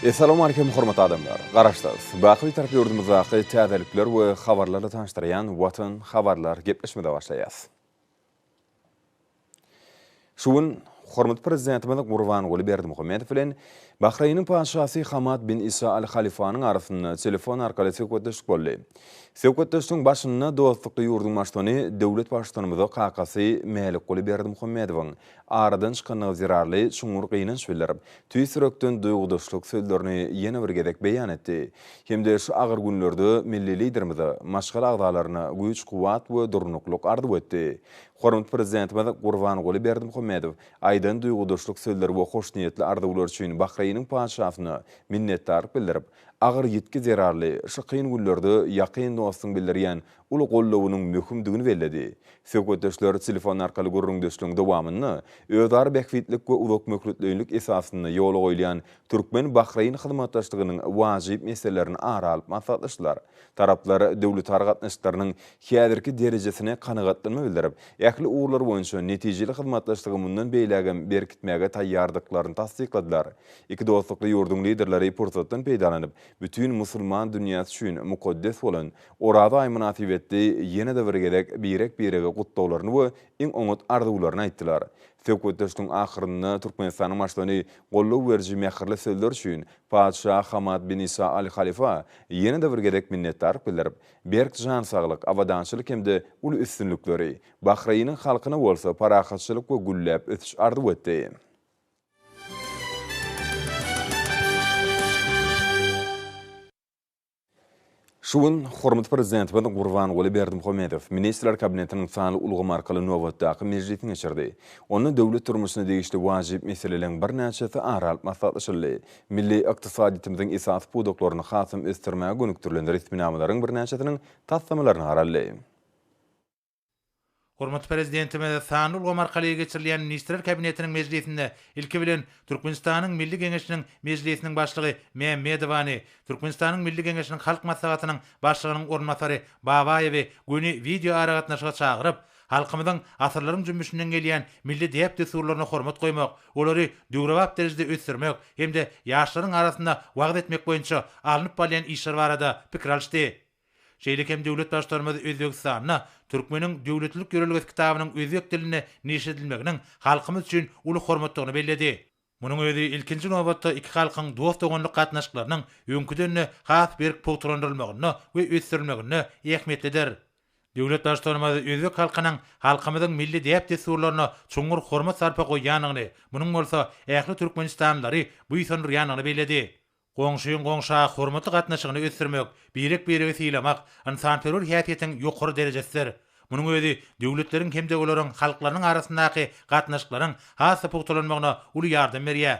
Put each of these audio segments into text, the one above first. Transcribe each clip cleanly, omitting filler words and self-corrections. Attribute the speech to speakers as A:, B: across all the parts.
A: Assalamu alaikum hormat adamlar. Garaşdys. Baqy tarap ýurdumyzdaky täzelikler we habarlarla tanıştyran Watan habarlar gepleşmede başlaýas. Şuun hormat prezidentimiz Gurbanguly Berdimuhammedow bilen Bahreýnyň paşasy Hamad bin Isa al-Halifanyň arasynda telefon arkaly söhbetleşik boldy. Söhbetleşigiň başynda dostlukly ýurdun başlygy döwlet başlygymyzy kakasy Melikguly Berdimuhammedowyň aradan çykan zirarly şuňur gynanç bildirip, tüýsürekden duýgudaşlyk sözlerini ýene bir gezek beýan etdi. Hemde şu agyr günlerde milli liderimiz maşgal agdalaryna güýç, kuwat we durnukluk ardy etdi. Hormat prezidentimiz Gurbanguly Berdimuhammedow aýdan duýgudaşlyk sözleri we hoş niýetli ardylar üçin Bahreýnyň paşasyna minnetdarlyk bildirip, agyr ýetki zerarly şu kyn günlerde ýakyn dostlugyny bildirýän uly gollawynyň möhümdigini belledi. Söhbetdeşler telefon arkaly gurrundeşligiň dowamyny özara bekfitlik we uzak möhletleýlik esasyny ýola goýulýan Türkmen Bahreýn hyzmatdaşlygynyň wajyp meselelerini ara alyp maslahatlaşdylar. Taraplar döwlet gatnaşyklarynyň häzirki derejesine kanagatlygyny bildirip, ähli uğurlar boýunça netijeli hyzmatdaşlygy mundan beýlägen berkitmäge taýýardyklaryny tasdikladylar. Iki dostlukly ýurdun liderleri pursatdan peýdalanyp, bütün musulman dünýäsi üçin mukaddes bolan orada aý münasibetde ýene-de bir gezek birek-birege gutlawlaryny we iň oňat arzuwlaryny aýtdylar. Söhbetdeşligiň ahyrynda Türkmenistanyň başlygy gollaw berji mähirli sözler üçin Padşah Hamad bin Isa al-Halifa ýene-de bir gezek minnetdarlyk bildirip, berk jan saglyk, awadançylyk hemde uly üstünlükleri Bahreýnyň halkyna bolsa parahatçylyk we gülläp ötüş ardy etdi. Şuun hormat prezidentimiz Gurbanguly Berdimuhammedow Ministrler Kabinetiniň sanly ulgy markaly nowatdaky mejlisini geçirdi. Onu döwlet turmuşyna degişli wajyp meseleleriň bir näçesi ara alyp maslahatlaşyldy. Milli ykdysadiyetimiziň esas pudoklaryny hasym östirmäge gönükdirilen resmi namalaryň bir näçesiniň tasdamalaryny araldy.
B: Hormat prezidentimiz sanly ulgy markaly geçirilýän Ministrler Kabinetiniň mejlisinde ilki bilen Türkmenistanyň Milli Geňeşiniň mejlisiniň başlygy Mehmedowany, Türkmenistanyň Milli Geňeşiniň halk maslahatynyň başlygynyň ornatary Babaýewy güni video aragatnaşyga çagyryp, halkymyzyň asyrlaryň jümmüşinden gelýän milli diýip düsturlaryna hormat goýmak, olary döwrewap derejede ösdürmek hemde ýaşlaryň arasynda wagt etmek boýunça alınıp bolýan işler barada pikir alşdy. Şeýlekem döwlet başlarymyz Özbegistanyna Türkmeniň döwletlik ýörelgesi kitabynyň özbek diline neşedilmeginiň halkymyz üçin uly hormatlygyny belledi. Munyň özi ilkinji nowatda iki halkyň dost oňanlyk gatnaşyklarynyň öňküden has berk pogturandyrylmagyny we ösdürilmegini ähmiýetlidir. Döwlet başlarymyz özbek halkynyň halkymyzyň milli diýip düsturlaryna çoňur hormat sarpa goýanyny, munyň bolsa ähli Türkmenistanlary bu ýanlygyny belledi. Goňşyň goňşa hormatly gatnaşygyny ösdürmek, birek-birege sylamak insanperwer häsiýetiň ýokary derejesidir. Munyň özi döwletleriň hemde olaryň halklaryň arasyndaky gatnaşyklaryň hasy pogtalanmagyna uly ýardam berýär.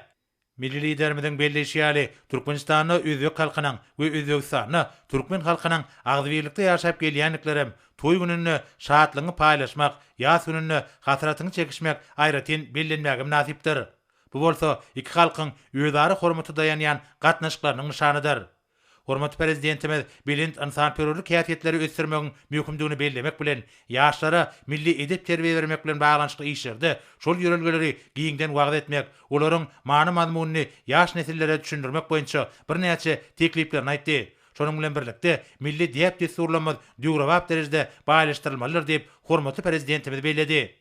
B: Milli liderimiziň belleşýäli Türkmenistanyň özbek halkynyň we Özbegistanyň türkmen halkynyň agzybirlikde ýaşap gelýänliklerim toý gününi şadlygyny paýlaşmak, ýas gününi hatyratyny çekişmek aýratyn bellenmäge münasipdir. Bu bolsa iki halkyň özara hormaty dayanýan gatnaşyklarynyň nyşanydyr. Hormat prezidentimiz bilint insanperwerlik häsiýetleri ösdürmegiň möhümdigini bellemek bilen ýaşlara milli edep terbiýe bermek bilen baglanyşly işlerde şol ýörelgeleri giňden wagt etmek, olaryň many mazmunyny ýaş nesillere düşündirmek boýunça bir näçe tekliplerini aýtdy. Şonuň bilen birlikde milli diýip düsturlarymyz döwrewap derejede baýlaşdyrylmalydyr diýip hormatly prezidentimiz belledi.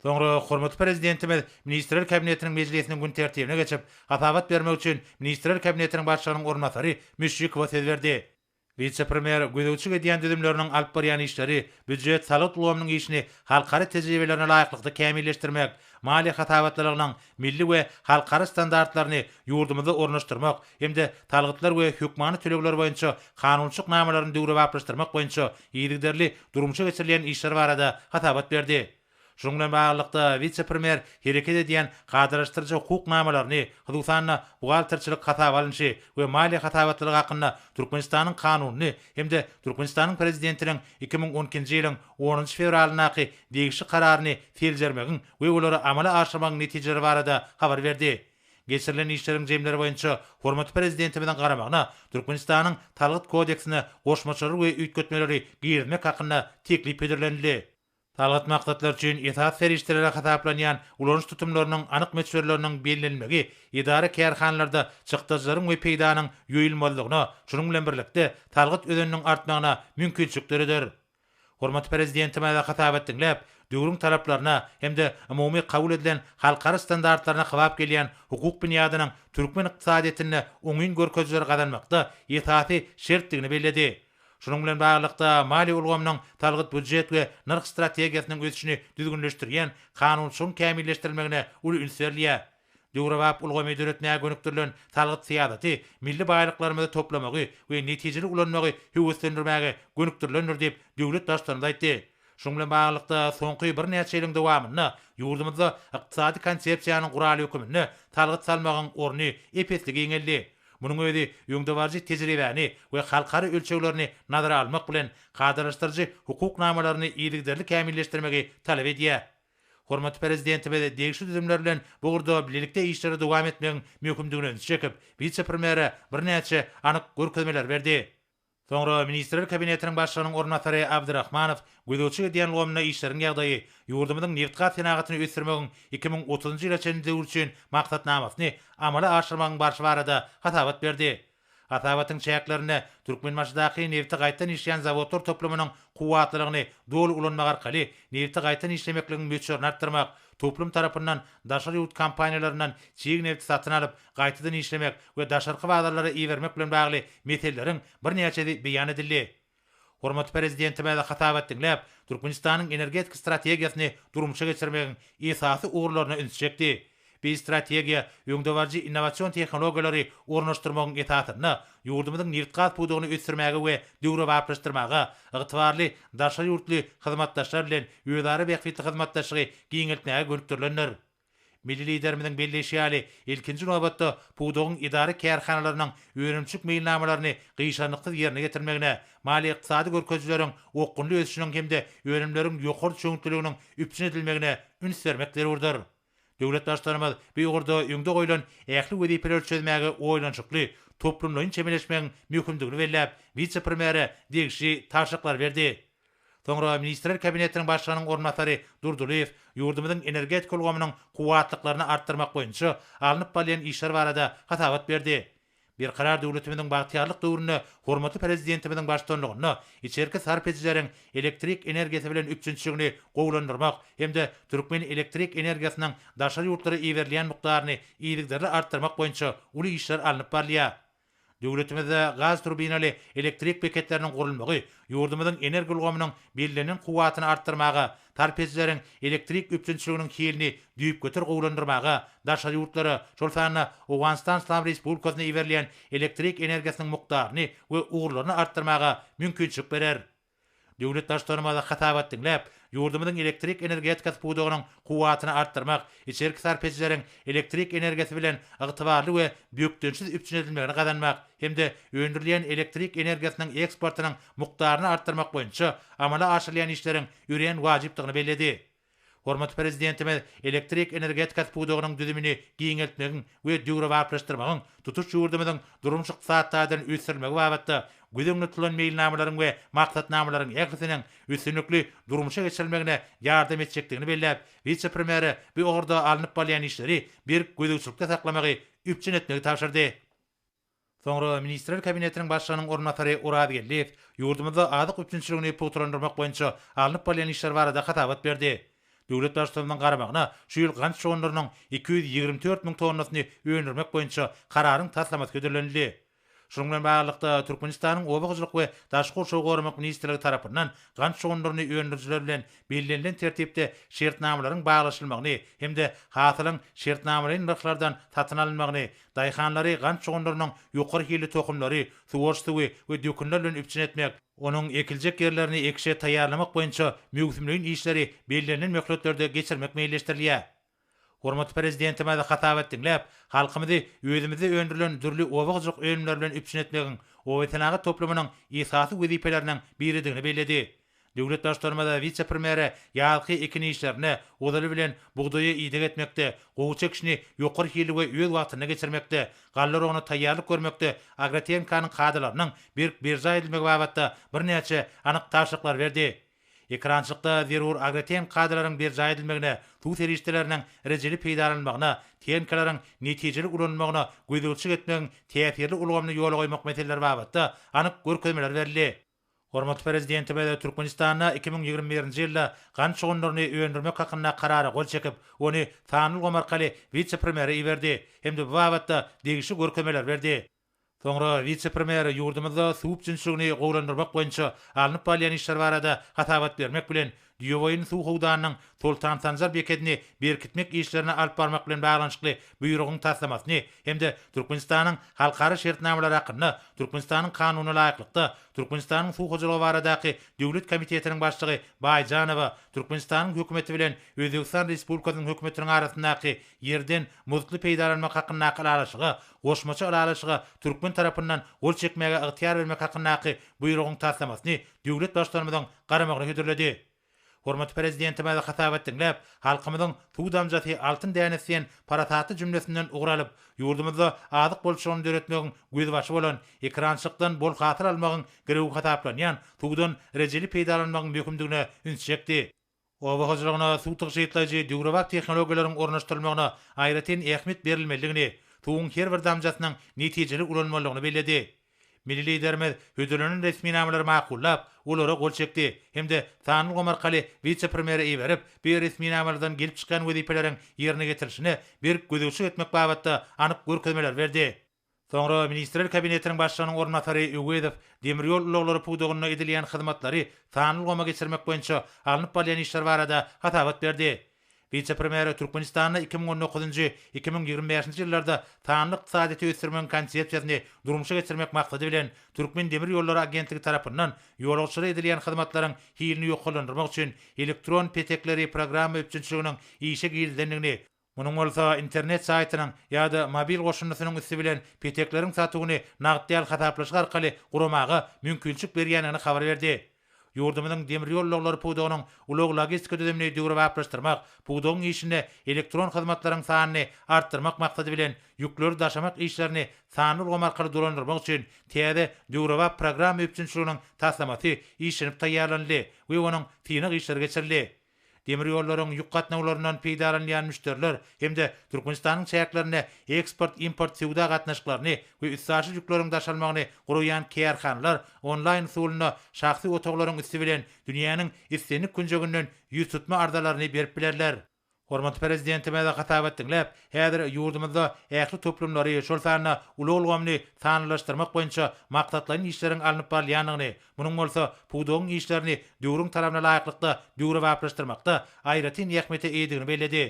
B: Soňra hormatly prezidentimiz Ministrler Kabinetiniň mejlisiniň gün tertibine geçip, hasabat bermek üçin Ministrler Kabinetiniň başlygynyň ornatary Müşrikowa söz berdi. Vice-premier gödäwçi edýän düzümleriniň alyp barýan işleri, büdjet salat ulgamynyň işini halkary tejribelerine laýyklykda kämilleşdirmek, mali hatabatlarynyň milli we halkary standartlaryny ýurdumyzda ornaşdyrmak hemde talgytlar we hökmany tölegler boýunça kanunçyk namalaryny döwrewaplaşdyrmak boýunça ýygyderli durumça geçirilýän işler barada hatabat berdi. Şundan bağlılıkta vice-premier hereket ediyen qadarlaştırıcı hukuk namalarını, hudusanna buğaltırçılık hata alınışı ve maliye hatavatlığı hakkında Türkmenistan'ın kanununu hem de Türkmenistan'ın prezidentinin 2012 yılın 10 fevralındaki değişik kararını fiilcermegin ve onları amala aşırmagın neticeleri barada haber verdi. Geçirilen işlerin jemleri boyunça hormatly prezidentimizden garamagına Türkmenistan'ın Talgyt kodeksine goşmaçary we üýtgetmeleri giýirmek hakynda teklip edilendi. Talgyt maksatlar üçin itaat feriştelere hataplanýan ulanış tutumlarynyň anyk meçhurlarynyň bellenmegi, idara kärhanlarda çykdyjlaryň we peýdanyň ýoýulmalygyna, şunuň bilen birlikde Talgyt özeniniň artmagyna mümkinçilikleridir. Hormatly prezidentime de hatap etdiňläp, döwrüň talaplaryna hemde umumy kabul edilen halkara standartlaryna howap gelýän hukuk bunyadynyň türkmen ykdysadyetine oňyn görkezleri gadanmakda itaati şertligini belledi. Şunun bilen bağlılıkda mali ulgamynyň Talgyt budjet we narx strategiýasynyň ösüşini düzgünleşdirýän kanunçylyk kämilleşdirilmegine uly üns berilýär. Döwrewap ulgamy döretmäge gönükdirilen Talgyt syýasaty milli baýlyklarymyzy toplamagy we netijeli ulanmagy höwüslendirmäge gönükdirilendir diýip döwlet başçylaryna aýtdy. Şunun bilen bağlılıkda soňky bir näçe ýylyň dowamynda ýurdumyzda ykdysady konsepsiýanyň guraly hökümini Talgyt salmagyň orny epesli giňeldi. Munyň özi ýöňde barjy tejribäni we halkara ölçeglerini nazara almak bilen qadarlaşdyrjy hukuk namalaryny ýygyderli kämilleşdirmegi talap edýär. Hormatly prezidentimiz degişli düzümler bilen bu gurda birlikde işleri dowam etmegiň mümkindigini çekip, vice-premier bir näçe anyk görkezmeler berdi. Soňra Ministrler Kabinetiniň başlygynyň ornatary Abdurrahmanow gödöçi edýän lomna işleriň ýagdaýy ýurdumyzyň neft-gaz senahatyny ösdürmegiň 2030-njy ýyla çenli döwür üçin maksatnamasyny amala aşyrmagyň barşy barada hatabat berdi. Hatabatyň çäklerini Türkmenmaşydaky nefti gaýtan işleýän zawodlar toplamynyň kuwatlylygyny dol ulanmak arkaly nefti gaýtan işlemekligiň meçhuryny artdyrmak, toplum tarapyndan daşary ýurt kampaniýalarynyň çiğ nefti satyn alyp gaýtadan işlemek we daşarky wagdarlara iýermek bilen bagly meseleleriň bir näçesi beýan edildi. Hormatly prezidentime de hatap etdiňläp, Türkmenistanyň energetik strategiýasyny durmuşa geçirmegiň esasy uğurlaryna üns çekdi. Bir strategiýa ýöňde barjy innovasiýon tehnologiýalary ornaşdyrmagyň etatyny, ýurdumyzyň neft-gaz pudugyny ösdürmäge we döwrewaplaşdyrmaga, ygtybarly daşary ýurtly hyzmatdaşlar bilen ýödary bähwitli hyzmatdaşlygy giňeltmäge gönükdirilendir. Milli liderimiziň belleşýäli ilkinji nobatda pudugyň idara kärhanalarynyň öýrençlik meýilnamalaryny gyşanlyksyz ýerine getirmegine, mali ykdysady görkezleriň okunly ösüşiniň hemde öýrenimleriň ýokary çöňküliginiň üpçün edilmegine üns bermek zerurdyr. Döwlet başçylarymyz bu ýurda ýöňde goýulan ähli wezipeleri çözmäge oýlançykly toplumlaryň çemeleşmegiň mümkindigini belläp, vice-premier degişli taşyklar berdi. Soňra Ministrler Kabinetiniň başlygynyň ornatary Durduliýew ýurdumyzyň energetik ulgamynyň kuwatlyklaryny artdyrmak boýunça alınıp balyan işler barada hatabat berdi. Bir karar döwletimiziň bagtyarlyk döwrüne hormatly prezidentimiziň başçylygyny içerki sarp edijleriň elektrik energiýasy bilen üpçünçligini gowlandyrmak hemde türkmen elektrik energiýasynyň daşary ýurtlara iýerilýän mukdaryny iýlikderli artdyrmak boýunça uly işler alınıp barlýar. Döwletimizde gaz turbinaly elektrik beketleriniň gurulmagy, ýurdumyzyň energi ulgamynyň bellenýän kuwatyny artdyrmaga, tarpejleriň elektrik üpçünçliginiň kilini düýüp götür gowlandyrmaga, daşary ýurtlara, şol sany Awganistan Islam Respublikasyna iýerilýän elektrik energiýasynyň mukdaryny we ugurlaryny artdyrmaga mümkinçilik berer. Döwlet başçylaryma da hatap etdiňläp, ýurdumyzyň elektrik energetikasy pudugynyň kuwatyny artdyrmak, içerki sarpejleriň elektrik energiýasy bilen ygtybarly we bökdensiz üpçün edilmegini gadanmak hemde öndürilýän elektrik energiýasynyň eksportynyň mukdaryny artdyrmak boýunça amala aşyrylýan işleriň ýürüyen wajypdygyny belledi. Hormatly prezidentimiz elektrik energetikasy pudugynyň düzümini giňeltmegiň we döwrewaplaşdyrmagyň tutuş ýurdumyzyň durmuş ykdysadyny ösdürmegi babatda güdümli tutulan meýilnamalaryň we maksatnamalaryň ählisiniň üstünlikli durmuşa geçirilmegine ýardam etjekdigini belläp, vice-premier bu orada alınıp balyan işleri bir gödüçlükde saklamagy üpçün etmegi tapşyrdy. Soňra Ministrler Kabinetiniň başlygynyň ornatary Urad Gelliýew ýurdumyzda adyk üpçünçiligini puturandyrmak boýunça alınıp balyan işler barada hatabat berdi. Döwlet başçylarynyň garamagyna şu ýyl gans şoňlarynyň 224.000 tonnasyny öňürmek boýunça kararyň taslamasy ködürlenildi. Şundan bağlılıkta Türkmenistan'ın Obagızlyk we Daşky Goşu Gorumak Ministrligi tarapyndan gant şogunlaryny öýendirjiler bilen bellenlen tertipde şertnamalaryň baglaşylmagyny hemde hatylyň şertnamalaryň narxlardan tatyn alynmagyny, daýhanlary gant şogunlarynyň ýokary hili tokumlary, suwar suwy we dökünler bilen üpçün etmek, onuň ekiljek ýerlerini ekşe taýýarlamak boýunça mögümlüğin işleri bellenlen möhletlerde geçirmek meýilleşdirilýär. Hormat prezidentime de hatap etdiňläp, halkymyzy özümizi öndirilen dürli obagjyk öýünler bilen üpçün etmegiň o wetenagy toplumynyň ihsasy wezipeleriniň biridigini bellädi. Döwlet başlarymyza vice-premier ýalky ekini işlerine odaly bilen bugdaýy ýydyk etmekde, gowy çekişini ýokary hili we öz wagtyna geçirmekde, gallar ony taýýarlyk görmekde, agrotehnikanyň kadrlarynyň birja edilmegi babatda birnäçe anyk taşlyklar berdi. Ekrançykda zerur agrotehnik kadrlaryň birja edilmegine, tu serişdeleriniň rejeli peýdalanmagyna, tehnikalaryň netijeli ulanmagyna gözelçik etmegiň täsirli ulgamyny ýola goýmak meseleleri babatda anyk görkezmeler berildi. Hormat prezidenti we Türkmenistana 2021-nji ýylda gant şogunlaryny öýendirmek hakynda karara gol çekip, ony Tanul Gomarkaly vice-premier iberdi. Hemde bu babatda degişli görkezmeler berdi. Soňra vice-premier ýurdumyzda suw üçinçiligini gowlandyrmak boýunça alnyp balýan işler barada hatabat bermek bilen Diýowaýyn suw howdanyň Sultan Sanjar beketini berkitmek işlerini alyp barmak bilen baglanyşykly buýrugyň taslamasyny hemde Türkmenistanyň halkara şertnamalary hakynda Türkmenistanyň kanunyna laýyklykda Türkmenistanyň suw hojalygy baradaky döwlet komitetiniň başlygy Baýjanowa Türkmenistanyň hökümeti bilen Özbekistan Respublikasynyň hökümetiniň arasyndaky ýerden muzly peýdalanmak hakynda alaşygy, goşmaça alaşygy Türkmen tarapyndan gol çekmege ygtyýar bermek hakyndaky buýrugyň taslamasyny döwlet başlarymyzyň garamagyna hödürledi. Hormat prezidentime de hatap etdiňläp, halkymyzyň suw damjasy altyn dänesiň parataty jümlesinden ugralyp, ýurdumyzda azyk bolşugyny döretmegiň göz başy bolan, ekrançykdan bol hatyr almagyň gereği hataplanýan, suwdan rejeli peýdalanmagyň möhümdigine ünsjekdi. Obagjylygyna suw tygyşytlaýjy döwrewak tehnologiýalaryň ornaşdyrylmagyna aýratyn ähmiýet berilmeligini, suwuň her bir damjasynyň netijeli ulanmalygyny bellädi. Milli liderimiz hödürlünün resmi namalary makullap, olara gol çekdi. Hemde Tanul Gomarkaly vice-premier iberip, bir resmi namalardan gelip çykan wezipeleriň ýerine getirişine bir gözüçük etmek babatda anyk görkezmeler berdi. Soňra ministrler kabinetiniň başlygynyň ornatary Öwedip Demirýol ulaglary pudugyna edilýän hyzmatlary Tanul Goma geçirmek boýunça alnyp balýan işler barada hatabat berdi. Vice-premier Türkmenistanyň 2019-2025-nji ýyllarda tanlyk ykdysadyty ösdürmeň konsepsiýasyny durmuşa geçirmek maksady bilen Türkmen Demir Ýollary agentligi tarapyndan ýolagçylyk edilýän hyzmatlaryň hilini ýoklandyrmak üçin elektron petekleri programma üçinçiliginiň işe girildenligini, munyň bolsa internet saytynyň ýa-da mobil goşunmasynyň üstü bilen petekleriň satygyny nagdýal hataplaşyk arkaly guramagy mümkinçilik berýänini habar berdi. Ýurdumyzyň demir ýollary pudugynyň ulug logistika düzemini döwrewaplaşdyrmak, pudugyň işine elektron hyzmatlaryň sanyny artdyrmak maksady bilen ýükleri daşamak işlerini Tanul Gomarkaly dolandyrmak üçin täze döwrewap programma üçinçiliginiň taslamasy işlenip taýýarlandy we onuň tynyk işleri geçirildi. Demir ýollaryň ýük gatnawlaryndan peýdalanýan müşteriler hemde Türkmenistanyň çäklerine eksport-import sewda gatnaşyklaryny we üstsäçli ýükleriň daşalmagyny guraýan kärhanlar onlaýn usulyna şahsy otaklaryň üstü bilen dünýäniň istenik günjeginden ýüz tutma ardalaryny berip bilerler. Hormat prezidentime de hatap etdiňläp, häzir ýurdumyzda ähli toplumlary şol sanyna uluglamly sanylaşdyrmak boýunça maksatlaryň işleriň alınıp barýanyny, munyň bolsa pudugyň işlerini döwrüň tarapyna laýyklykda döwrewaplaşdyrmakda aýratyn ähmiýete eýdigini bellädi.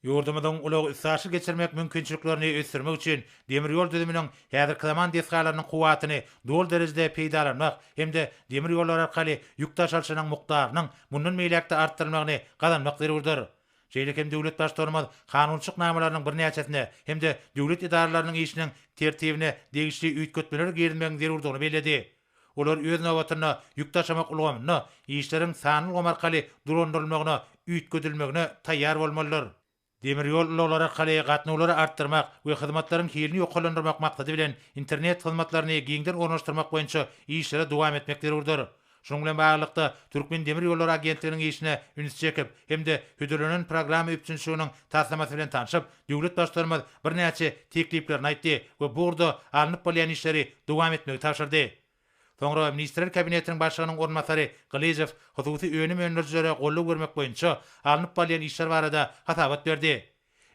B: Ýurdumyzyň ulag üstsäçli geçirmek mümkinçiliklerini ösdürmek üçin demir ýol düzüminiň häzirki zaman desgalarynyň kuwatyny dol derejede peýdalanmak hemde demir ýollary arkaly ýük taşalşynyň mukdarynyň mundan meýlekde artdyrylmagyny gazanmak zerurdyr. Şeýlekem döwlet başlarymyz kanunçyk namalarynyň birnäçesine hemde döwlet idaralarynyň işiniň tertibine degişli üýtgetmeler girilmegiň zerurdygyny bellädi. Olar öz nowatyna ýük taşamak ulgamyna, işleriň Tanul Gomarkaly durandyrylmagyna, üýtgedilmegine taýýar bolmalylar. Demir ýol ulaglary arkaly gatnawlary artdyrmak we hyzmatlaryň hilini ýoklandyrmak maksady bilen internet hyzmatlaryny giňden ornaşdyrmak boýunça işlere dowam etmek zerurdyr. Şonuň bilen baglanykda Türkmen Demir Ýollary agentliginiň işine üns çekip hemde hödürlünün programma üçinçiliginiň taslamasy bilen tanışyp, döwlet başlarymyz birnäçe tekliplerini aýtdy we burada alınıp bolýan işleri dowam etmegi tapşyrdy. Soňra ministrler kabinetiniň başlygynyň ornatary Glyjew hususy öňüm öňlerjilere golluk bermek boýunça alınıp bolýan işler barada hatabat berdi.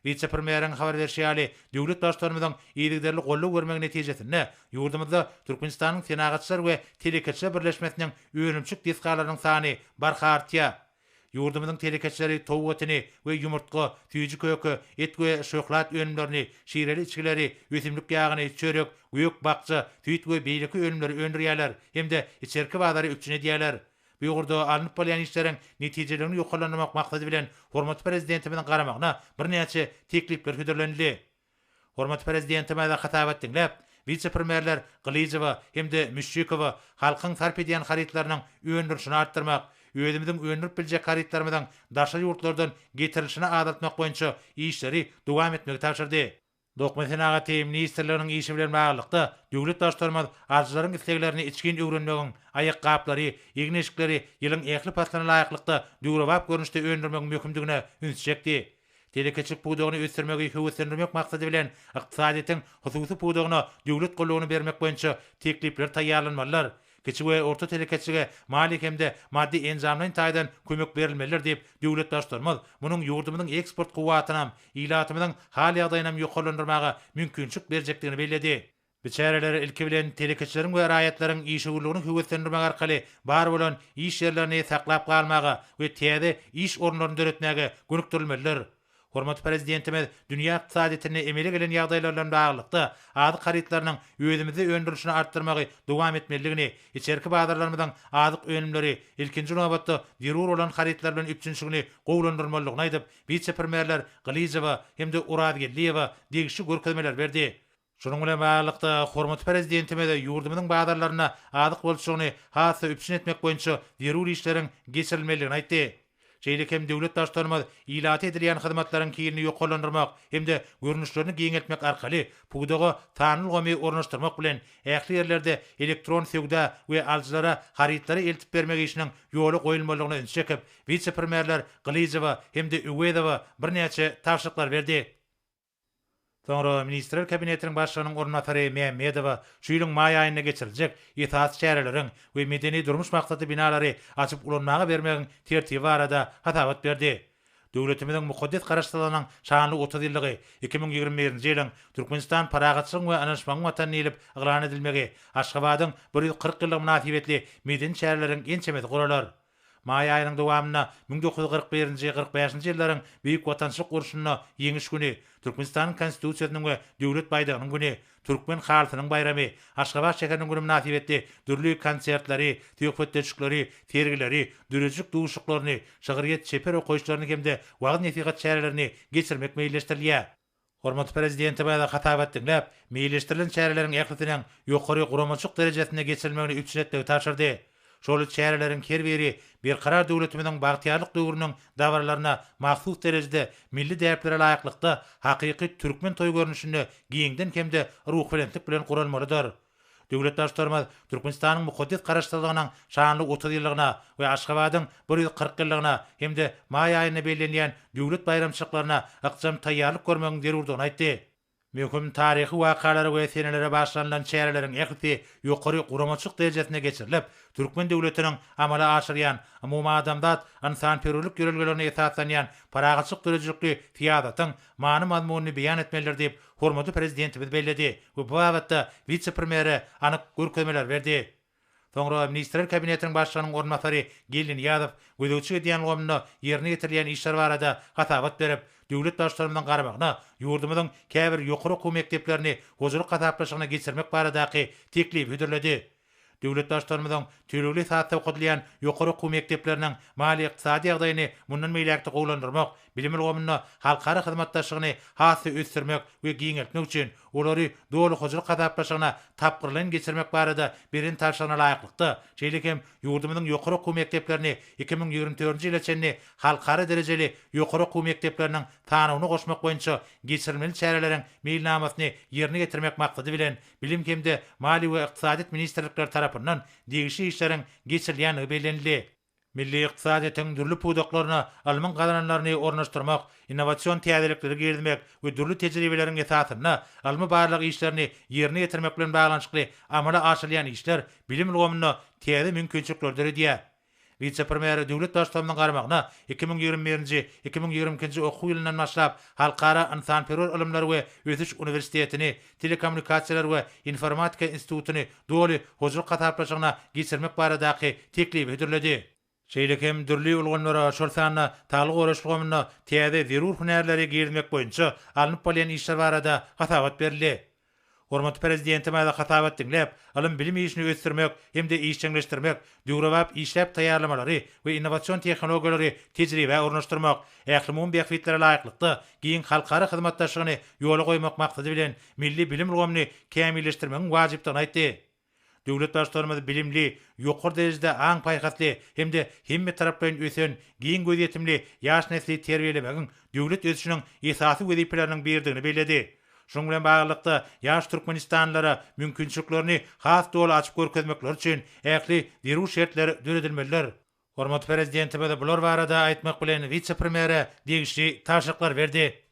B: Vice-premierin habar berşýäli döwlet başlarymyzyň ýygyderli golluk bermek netijesinde ýurdumyzda Türkmenistanyň senagatçylar we telekeçiler birleşmesiniň öňümçük diskalarynyň sany barhartýa. Ýurdumyzyň telekeçileri towuk etini we ýumurtga, tüýjü kökü, et we şoklat önümlerini, şireli içkileri, ösümlik ýagyny, çörek, güýük bakça, tüýt we beýleki önümleri öndürýärler hemde içerki bazary üçin edýärler. Bu ýurda alınıp bolýan işleriň netijelerini ýokalanymak maksady bilen hormat prezidentimiň garamagyna birnäçe teklipler höderlendi. Hormat prezidentime de hatap etdiňler. Vice-premierler Glyzowa hemde Müşşikowa halkyň sarp edýän haritlarynyň öňdürüşini artdyrmak, özümizin öňdürüp biljek haritlarymyzyň daşa ýurtlardan getirilişine adatmak boýunça işleri dowam etmegi tapşyrdy. Dokman senagaty ministrleriniň işi bilen baglykda döwlet başlarymyz arzularyň isleglerini içkin öwrenmegiň aýak gaplary, ýigneşikleri ýylyň ähli patlana laýyklykda döwrewap görnüşde öňdürmegiň möhümdigine ünsçekdi. Telekeçilik pudugyny ösdürmegi höwetlendirmek maksady bilen ykdysadyň hususy pudugyna döwlet gollugyny bermek boýunça teklipler taýýarlanmalylar. Kiçik we orta telekeçilige malik hemde maddi enzamlaryň taýdan kömek berilmelidir diýip döwlet başlarymyz munyň ýurdumyzyň eksport guwatynam, ýylatymynyň hal ýagdaýynam ýokallandyrmaga mümkinçilik berjekdigini bellädi. Biçäreler ilki bilen telekeçileriň we raýatlaryň iş ugulygyny höwetlendirmek arkaly bar bolan iş ýerlerini saklap galmaga we täze iş ornlaryny döretmäge gönükdirilmelidir. Hormat prezidentimiz dünýä ykdysadyny emele gelen ýagdaýlarla baglykda adyk haritlarynyň özümizi öňdürüşini artdyrmagy dowam etmeligini, içerki bazarlarymyzyň adyk önümleri ilkinji nowatda zerur bolan haritlar bilen üçinçigini gowlandyrmalygyny aýdyp, vice-premierler Glyzowa hemde Uradgelliýewa degişli görkezmeler berdi. Şonuň bilen baglykda hormat prezidentimiz ýurdumyzyň bazarlaryna adyk bolşugyny hasa üçin etmek boýunça zerur işleriň geçirilmeligini aýtdy. Şeýle hem döwlet başlarymyz ýylat edilýän hyzmatlaryň kirini ýokallandyrmak hemde görnüşlerini giňeltmek arkaly pudugy tanylgamy ornaşdyrmak bilen ähli ýerlerde elektron söwda we aljylara haritlary eltip bermek işiniň ýoly goýulmalygyny çekip, vice-premierler Glyzowa hemde Uwedowa birnäçe tapşyryklar berdi. Soňra ministrler kabinetiniň başlygynyň ornatary Mehmedowa şu ýylyň maý aýyna geçiriljek ýetat şäherleriň we medeni durmuş maksady binalary açyp ulanmaga bermegiň tertibi barada hatabat berdi. Döwletimiziň mukaddes garaşdyrylanyň şanly 30 ýyllygy 2021-nji ýylyň Türkmenistan paragatçylyk we anaşmagyň watany ýylyp yglan edilmegi, Aşgabatyň 140 ýyllyk münasibetli medeni şäherleriň ençemeti guralar. Maý aýynyň dowamyna 1941-nji 45-nji ýyllaryň Büyük Watançylyk uruşyna ýeňiş güni, Türkmenistanyň konstitusiýasynyň we döwlet baýdagynyň güni, Türkmen halkynyň bayramy, Aşgabat şäheriniň güni münasibetli dürli konsertleri, töhfetçilikleri, sergileri, dürüjük duşuklaryny, şagyryet çeper okoýuşlaryny hemde wagt nesihat şäherlerini geçirmek meýilleşdirilýär. Hormat prezidenti baýda hatap etdiňler, meýilleşdirilen şäherleriň ählitiniň ýokary guramaçyk derejesine geçirilmegini üçinetdigi tapşyrdy. Şol şäherleriň her biri bir karar döwletimiziň bagtyarlyk döwrüniň dawarlaryna mahsus derejede milli däreplere laýyklykda hakyky türkmen toý görnüşini giňden hemde ruhbelentlik bilen guralmalydyr. Döwlet başlarymyz Türkmenistanyň mukaddes garaşdyrlygynyň şanly 30 ýyllygyna we Aşgabatyň 140 ýyllygyna hemde maý aýyna bellenýän döwlet bayramçylyklaryna ykjam taýýarlyk görmegiň zerurdygyny aýtdy. Möhüm taryhy wakalary we senelere başlanýan şäherleriň ähli ýokary guramaçyk derejesine geçirilip, Türkmen döwletiniň amala aşyrýan umumy adamdat insanperwerlik ýörelgelerini esaslanýan paragatçyk derejelikli fiýadatyň many mazmunyny beýan etmelidir diýip hormatly prezidentimiz belledi. Bu wagtda vice-premieri anyk görkezmeler berdi. Soňra ministrler kabinetiniň başlygynyň ornatary Gelin Ýazyp gödäwçi edýän gomna ýerine getirilýän işler barada hatabat berip, döwlet başlarymyzyň garamagyna ýurdumyzyň käbir ýokary okuw mekdeplerini hozurlyk gataplaşygyna geçirmek baradaky teklip höderledi. Döwlet başlarymyzyň türlü saatda okudylýan ýokary okuw mekdepleriniň mali ykdysady ýagdaýyny mundan meýlekde gowlandyrmak, bilim ilgimini halkara hyzmatdaşlygyny hasy ösdürmek we giňeltmek üçin olary dowly hozurlyk gataplaşygyna tapgyrlan geçirmek barada birin taşygyna laýyklykda. Şeýlekem ýurdumyzyň ýokary okuw mekdeplerini 2024-nji ýyla çenli halkara derejeli ýokary okuw mekdepleriniň tanygyny goşmak boýunça geçirilmeli şäherleriň meýilnamasyny ýerine getirmek maksady bilen bilim hemde mali we ykdysady ministrlikleri tarapyndan degişli işleriň geçirilýäni bellenildi. Milli ykdysadyň dürli pudaklaryna alman gazananlaryny ornaşdyrmak, innowasion täzelikleri girdmek we dürli tejribeleriň esasyna alma barlyk işlerini ýerine getirmek bilen baglanyşykly amala aşylýan işler bilim ilgimini täze mümkinçilikler diýär. Vice-premier döwlet başçylygynyn garmagına 2021-2022 okuw ýylyndan başlap halkara insan-perwer ilimleri we Ötüş Universitetini, Telekommunikasiýalar we Informatika institutyny doly hojuluk gataplaşygyna geçirmek baradaky teklip edildi. Şeýlekem dürli ulganlara şol sanna talyk öwreşligimini täze zerur hünärleri girmek boýunça alınıp bolýan işler barada gatawat berildi. Hormatly prezidentime da gatawat dinläp, ilim bilim işini ösdürmek hemde işçileşdirmek, döwrewap işläp taýýarlamalary we innovasiýon tehnologiýalary tejribe ornaşdyrmak, ählimun beýikliklere laýyklykda giň halkara hyzmatdaşlygyny ýola goýmak maksady bilen milli bilim ulgamyny kämilleşdirmegiň wajypdygyny aýtdy. Döwlet başçylarymyz bilimli, ýokary derejede aň paýhasly hemde hemme tarapdan ösen, giň gözetimli ýaş nesli terbiýelemegiň döwlet ösüşiniň esasy wezipeleriniň birdigini bellädi. Şoň bilen baglykda ýaş türkmenistanlara mümkinçiliklerini has doly açyp görkezmekler üçin ähli zerur şertler düredilmeliler. Hormatly prezidentime de bular barada aýtmak bilen vice-premiere degişli taşyklar berdi.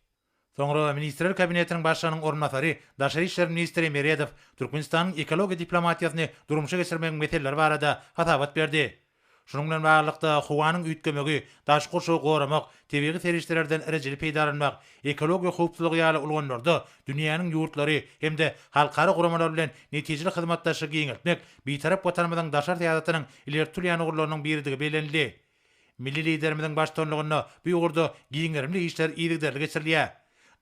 B: Soňra Ministrler Kabinetiniň başlygynyň ornatary Daşary işler ministri Meredov Türkmenistanyň ekologiýa diplomatiýasyny durmuşa geçirmegiň meselleri barada gatawat berdi. Şonuň bilen baglykda howanyň üýtgemegi, daş goşugy goramak, tebigy serişlerden erejeli peýdalanmak, ekologiýa howpsuzlygy ýaly ulganlarda dünýäniň ýurtlary hemde halkara guramalar bilen netijeli hyzmatdaşlyk giňeltmek beýtarap watanymyzyň daşar täýatynyň ilerturýan ugurlarynyň biridigi bellenildi. Milli liderimiziň başçylygyna bu ugurda giňerimli işler ýigderli geçirilýär.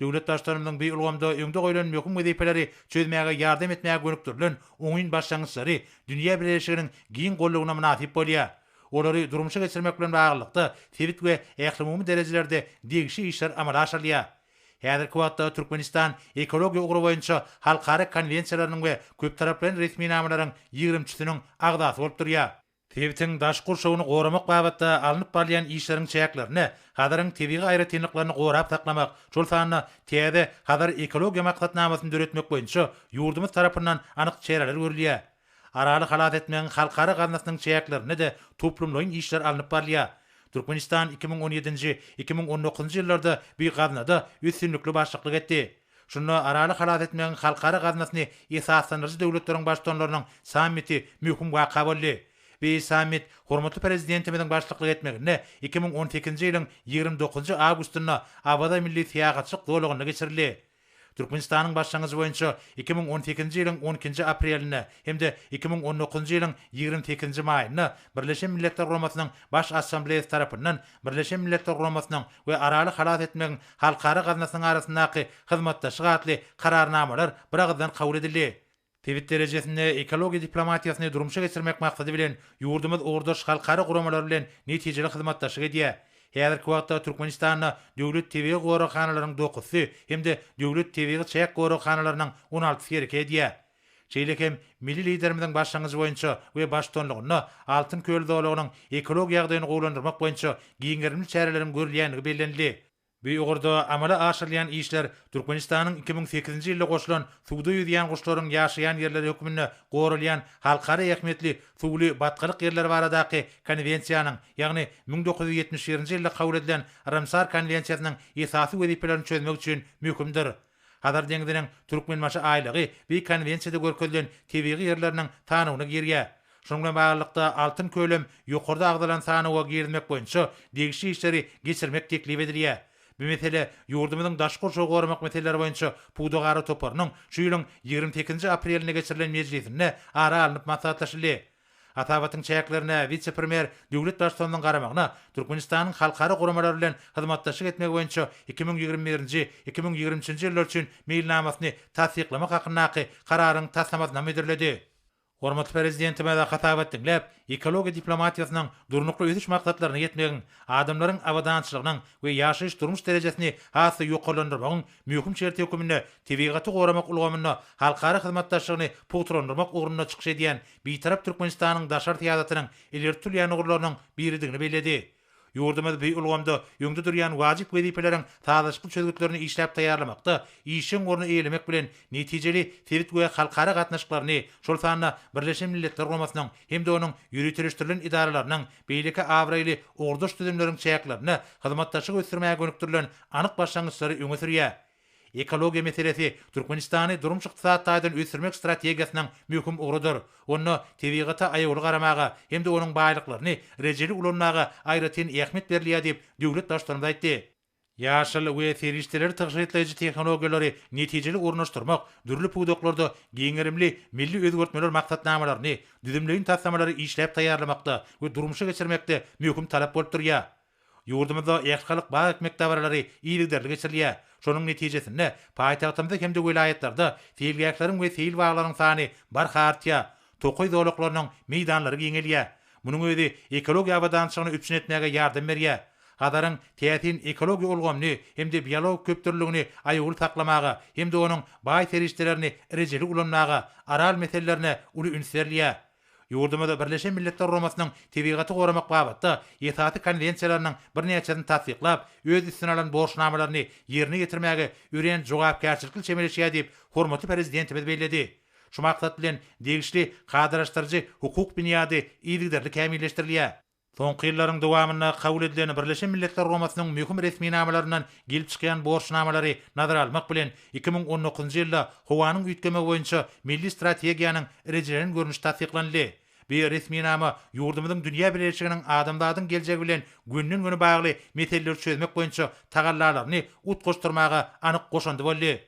B: Döwlet başçylarynyň bir ulgamda öňde goýulan möhüm wezipeleri çözmäge ýardam etmäge gönükdirilen oňyn başlangyçlary dünýä birleşiginiň giň gollugyna münasip bolýar. Olary durmuşa geçirmek bilen baglykda tebit we ählimumy derejelerde degişi işler amala aşyrylýar. Häzirki wagtda Türkmenistan ekologiýa ugry boýunça halkara konwensiýalarynyň we köp taraply resmi namalaryň 20-çysynyň agdasy bolup durýar. Tebitiň daş gurşagyny goramak babatda alınıp barýan işleriň çäklerini, hadaryň tebigi aýratynlyklaryny gorap saklamak, şol sanyny täze hadar ekologiýa maksatnamasyny döretmek boýunça ýurdumyz tarapyndan anyk çäreler görülýär. Araly halat etmeň halkara gaznasynyň çäklerini de toplumlaryň işler alınıp barýar. Türkmenistan 2017-2019 ýyllarda bir gaznada üstünlikli başçylyk etdi. Şunu araly halat etmeň halkara gaznasyny esaslandyryjy döwletleriň başçylarynyň sammiti möhüm waka boldy. Bir sammit hormatly prezidentimiziň başçylyk etmegine 2018-nji ýylyň 29 awgustynda Abada milli syýahatçylyk dolagyny geçirildi. Türkmenistanyň başlangyjy boýunça 2018-nji ýylyň 12-nji aprelinde hemde 2019-nji ýylyň 28-nji maýynda Birleşen Milletler Guramasynyň baş assambleýasy tarapyndan Birleşen Milletler Guramasynyň we araly halat etmegiň halkara gaznasynyň arasyndaky hyzmatdaşlyk atly kararnamalar bir agzdan kabul edildi. Tebit derejesinde ekologiýa diplomatiýasyny durmuşa geçirmek maksady bilen ýurdumyz ordaş halkara guramalar bilen netijeli hyzmatdaşlyk edýär. Häzirki wagtda Türkmenistanda döwlet tebigi gorakhanalarynyň 9-sy hemde döwlet tebigi çäk gorakhanalarynyn 16-sy ýerki edýär. Şeýlekem milli liderimiziň başlangyjy boýunça we baştonlygyny Altyn köl dolagynyň ekologiýa ýagdaýyny gowlandyrmak boýunça giňerimli çärelerin görülýänligi bellenildi. Bu ugurda amala aşyrylýan işler Türkmenistanyň 2008-nji ýylda goşulan suwda ýüzýän guşlaryň ýaşaýan ýerleri hökmünde gorulýan halkara ähmiýetli suwly batgalyk ýerleri baradaky konwensiýanyň, ýagny 1971-nji ýylda kabul edilen Ramsar konwensiýasynyň esasy wezipelerini çözmek üçin möhümdir. Hadar deňdiniň türkmenmaşy aýlygy bu konwensiýada görkezlen tebigi ýerleriniň tanygyny girýär. Şoňa baglykda altyn kölem ýokarda agdalan sanyga girmek boýunça degişi işleri geçirmek teklip edilýär. Bu mesele ýurdumyzyň daş goşugy goramak meseleleri boýunça Pudagary toparynyň şu ýylyň 28-nji aprelinde geçirilen mejlisinde ara alınıp maslahatlaşyldy. Atawatyň çäklerine vice-premier döwlet başçylygynyň garamagyna Türkmenistanyň halkara guramalar bilen hyzmatdaşlyk etmek boýunça 2021-2023 ýyllar üçin meýilnamasyny tasdiklamak hakyndaky kararyň taslamasyna bildirildi. Hormatly prezidentime da gatawat dinläp, ekologiýa diplomatiýasynyň durnukly ötüş maksatlaryny ýetmegiň, adamlaryň awadançylygynyň we ýaşaýyş durmuş derejesini hasy ýokarlandyrymagyň möhüm şerti hökmünde tebigaty goramak ulgamyny halkara hyzmatdaşlygyny putrandyrmak ugruna çykyş edýän beýtarap Türkmenistanyň daşar täýatynyň ilerturýan ugurlarynyň biridigini bellädi. Ýurdumyz bu ulgamda ýöňde durýan wajyp wezipeleriň taýdaşyk çözgütlerini işläp taýýarlamakda işin gorny eýlemek bilen netijeli tebit we halkara gatnaşyklaryny şol sanyna Birleşen Milletler Guramasynyň hemde onuň ýürütülişdirilen idaralarynyň beýleki awraýly ordaş düzümleriň çäklerini hyzmatdaşlyk ösdürmäge gönükdirilen anyk başlangyçlary öňe sürýär. ekologiya meselesi Türkmenistany durmuş ykdysadydan ösürmek strategiýasynyň möhüm ugurudur. Onu tebigaty aýaly garamaga hem de onuň baýlyklaryny rejeli ulanmaga aýratyn ähmiýet berilýär diýip döwlet başçylarymyz aýtdy. Ýaşyl we serişdeleri taşyýatlaýjy tehnologiýalary netijeli urnaşdyrmak, dürli pudoklarda giňerimli milli özgörtmeler maksatnamalaryny, düzümleýin tassamalary işläp taýýarlamakda we durmuşa geçirmekde möhüm talap bolup durýar. Ýurdumyzda ýaşkalyk baý ekmek dawarlary iýligderli geçirilýär. Şonuň netijesinde paýtagtymyzda hem de vilayetlarda feýilgäçleriň we feýil baglarynyň sany barhartýar. Tokoy zowlaklarynyň meýdanlary giňelýär. Munyň özi ekologiýa abadançylygyny üpçün etmäge ýardam berýär. Hadaryň täsin ekologiýa ulgamny hem de biolog köpdürlügini aýaly taklamaga hem de onuň baý serişdelerini rejeli ulanmaga, aral meselelerine uly ünsürlýär. Ýurdumyzda Birleşen Milletler Romasynyň tebigaty goramak babatda ýetaty konwensiýalarynyň bir näçesini tasdiklap, öz üstüne alan borçnamalaryny ýerine getirmäge ören jogapkärçilikli çemeleşýär diýip hormatly prezidentimiz bellädi. Şu maksat bilen degişli gadyraşdyrjy hukuk bünyady iýligderli kämilleşdirilýär. Soňky ýyllaryň dowamyna kabul edilen Birleşen Milletler Romasynyň möhüm resmi namalaryndan gelip çykýan borçnamalary nazara almak bilen 2019-njy ýylda howanyň üýtkeme boýunça milli strategiýanyň erejelerini görnüş tasdiklandy. Bir resmi nama ýurdumyzyň dünýä birleşiginiň adamlaryň geljegi bilen günnün güni bagly meseleleri çözmek boýunça tagallalaryny utgoşdurmaga anyk goşandy boldy.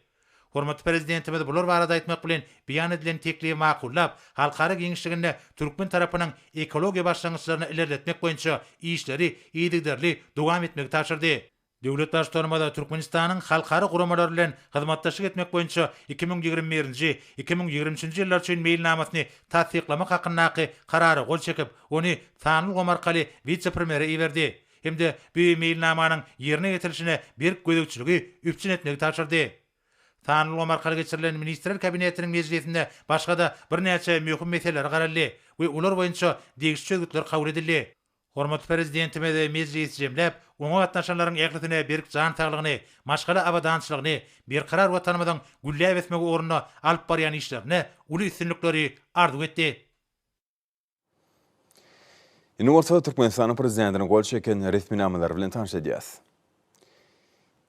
B: Hormatly prezidentimiz bular barada aýtmak bilen beýan edilen teklifi makullap, halkara giňişliginde Türkmen tarapynyň ekologiýa başlangyçlaryny ilerletmek boýunça işleri iýdigderli dowam etmegi taşyrdy. Döwlet başçylarymyz Türkmenistanyň halkara guramalary bilen hyzmatdaşlyk etmek boýunça 2021-nji, 2023-nji ýyllar üçin meýilnamasyny tasdiklamak hakyndaky karary gol çekip, ony Sanul Gomarkaly vice-premieri iýerdi. Hem de bu meýilnamanyň ýerine getirilişine berk gözegçiligi üpçün etmegi taşyrdy. Sanul Gomarkaly geçirilen Ministrler Kabinetiniň mejlisinde başga da bir näçe möhüm meseleler garaldy we ular boýunça degişli çözgütler kabul edildi. Hormatly prezidentimiz mejlis jemläp, oňa gatnaşanlaryň ähletine berk jan saglygyny, maşgala abadançylygyny, bir karar watanymyzyň güllä besmegi ornuna alyp barýan işlerine uly üstünlikleri arzu etdi.
A: Indi bolsa Türkmenistanyň prezidentiniň gol çeken resmi namalar bilen tanış edýäs.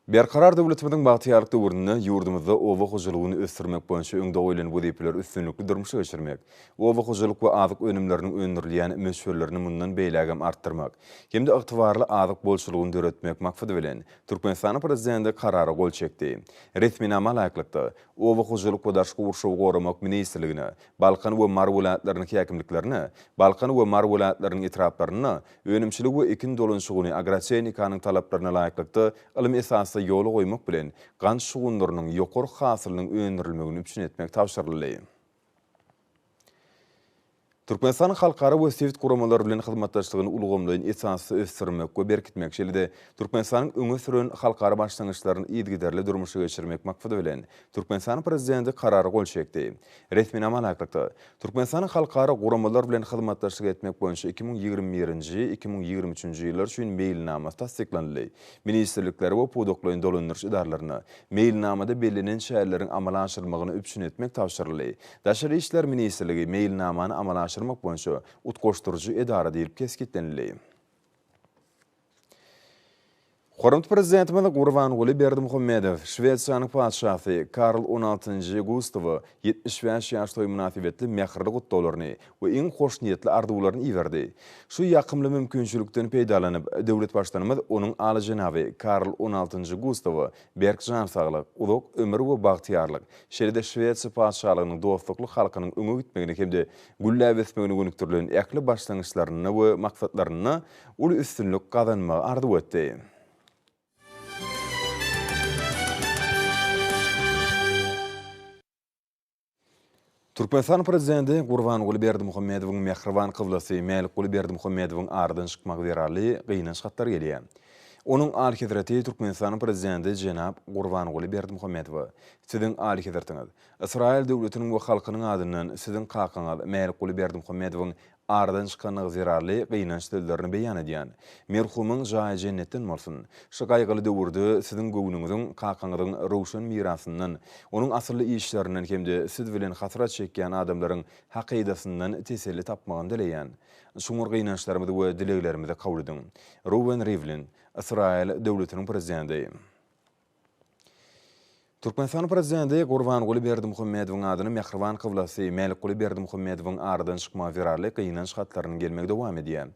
A: Berkarar döwletimiziň bagtyarlyk döwründe ýurdumyzda owa hojalygyny ösdürmek boýunça öňde goýulan wezipeler üstünlikli durmuşa geçirmek, owa hojalyk we azyk önümleriniň öndürilýän meşgullerini mundan beýlägem artdyrmak, hem de ygtybarly azyk bolşulygyny döretmek maksady bilen Türkmenistanyň prezidenti karara gol çekdi. Resmi nama laýyklykda owa hojalyk we daşky urşawy goramak ministrligine, Balkan we Mar welaýatlarynyň häkimliklerini, Balkan we Mar welaýatlarynyň etraplaryny, önümçilik we ekin dolanşygyny, agrotehnikanyň talaplaryna laýyklykda ilim esasy ýola goýmak bilen gan şugunlarynyň ýokary hasylynyň öňdürilmegini üpçün etmek tapşyryldy. Türkmenistan halkara we sivit guramalary bilen hyzmatdaşlygyny ulgamlaýan esasy ösdürmek we berkitmek şeýle Türkmenistanyň öňe süren halkara başlangyçlaryny iýdigderli durmuşa geçirmek maksady bilen Türkmenistanyň prezidenti karary gol çekdi. Resmi nama laýyklykda Türkmenistanyň halkara guramalary bilen hyzmatdaşlyk etmek boýunça 2021-nji, 2023-nji ýyllar üçin meýilnama tasdiklandy. Ministrlikler we pudoklaryň dolandyryş idaralaryna meýilnamada belirlenen şäherleriň amala aşyrylmagyny üpçün etmek tapşyryldy. Daşary işler ministrligi meýilnamany amala aşyrmak boýunça utgoşdurucu edara diýilip keskitlenildi. Hormatly prezidentimiz Gurbanguly Berdimuhammedow, Şwetsiýanyň padşahy Karl XVI Gustaw 75 ýaş toý münasibetli mähirli gutdawlaryny we iň hoş niýetli arzuwlaryny iýerdi. Şu ýakymly mümkinçilikden peýdalanyp, döwlet başçymyz onuň aly jenaby Karl XVI Gustaw berk jan saglyk, uluk ömür we bagtyarlyk, şeýle-de Şwetsiýa padşalygynyň dostlukly halkynyň öňe gitmegini hem de güllä besmegini gönükdirlen ähli başlangyçlaryny we maksatlaryny uly üstünlük kazanmagy arzu etdi. Türkmenistan prezidenti Gurbanguly Berdimuhammedowyň mehriban kyblasy Melikuly Berdimuhammedowyň ardan çykmak berarly gynanç hatlar gelýär. Onuň aly hazreti Türkmenistanyň prezidenti jenap Gurbanguly Berdimuhammedow, siziň aly hazretiňiz, Israil döwletiniň we halkynyň adynyň siziň kakaňyz Melikuly Berdimuhammedowyň ardan çykanyň zirarly gynanç dillerini beýan edýän. Merhumyň jaýy jennetden bolsun. Şu gaýgyly döwürde siziň göwnüňiziň, kakaňyzyň rowşan mirasyndan, onuň asyrly işlerinden hem de siz bilen hasrat çekýän adamlaryň hakydasynyň teselli tapmagyny dileýän. Şuňur gynançlarymyzy we dileklerimizi kabul ediň. Reuven Rivlin, Israil döwletiniň prezidenti. Türkmenistan prezidenti Gurbanguly Berdimuhammedowyň adyny Mehriban kıblasy Melikguly Berdimuhammedowyň aradan çykma wirarly kynanç hatlaryny gelmegi dowam edýär.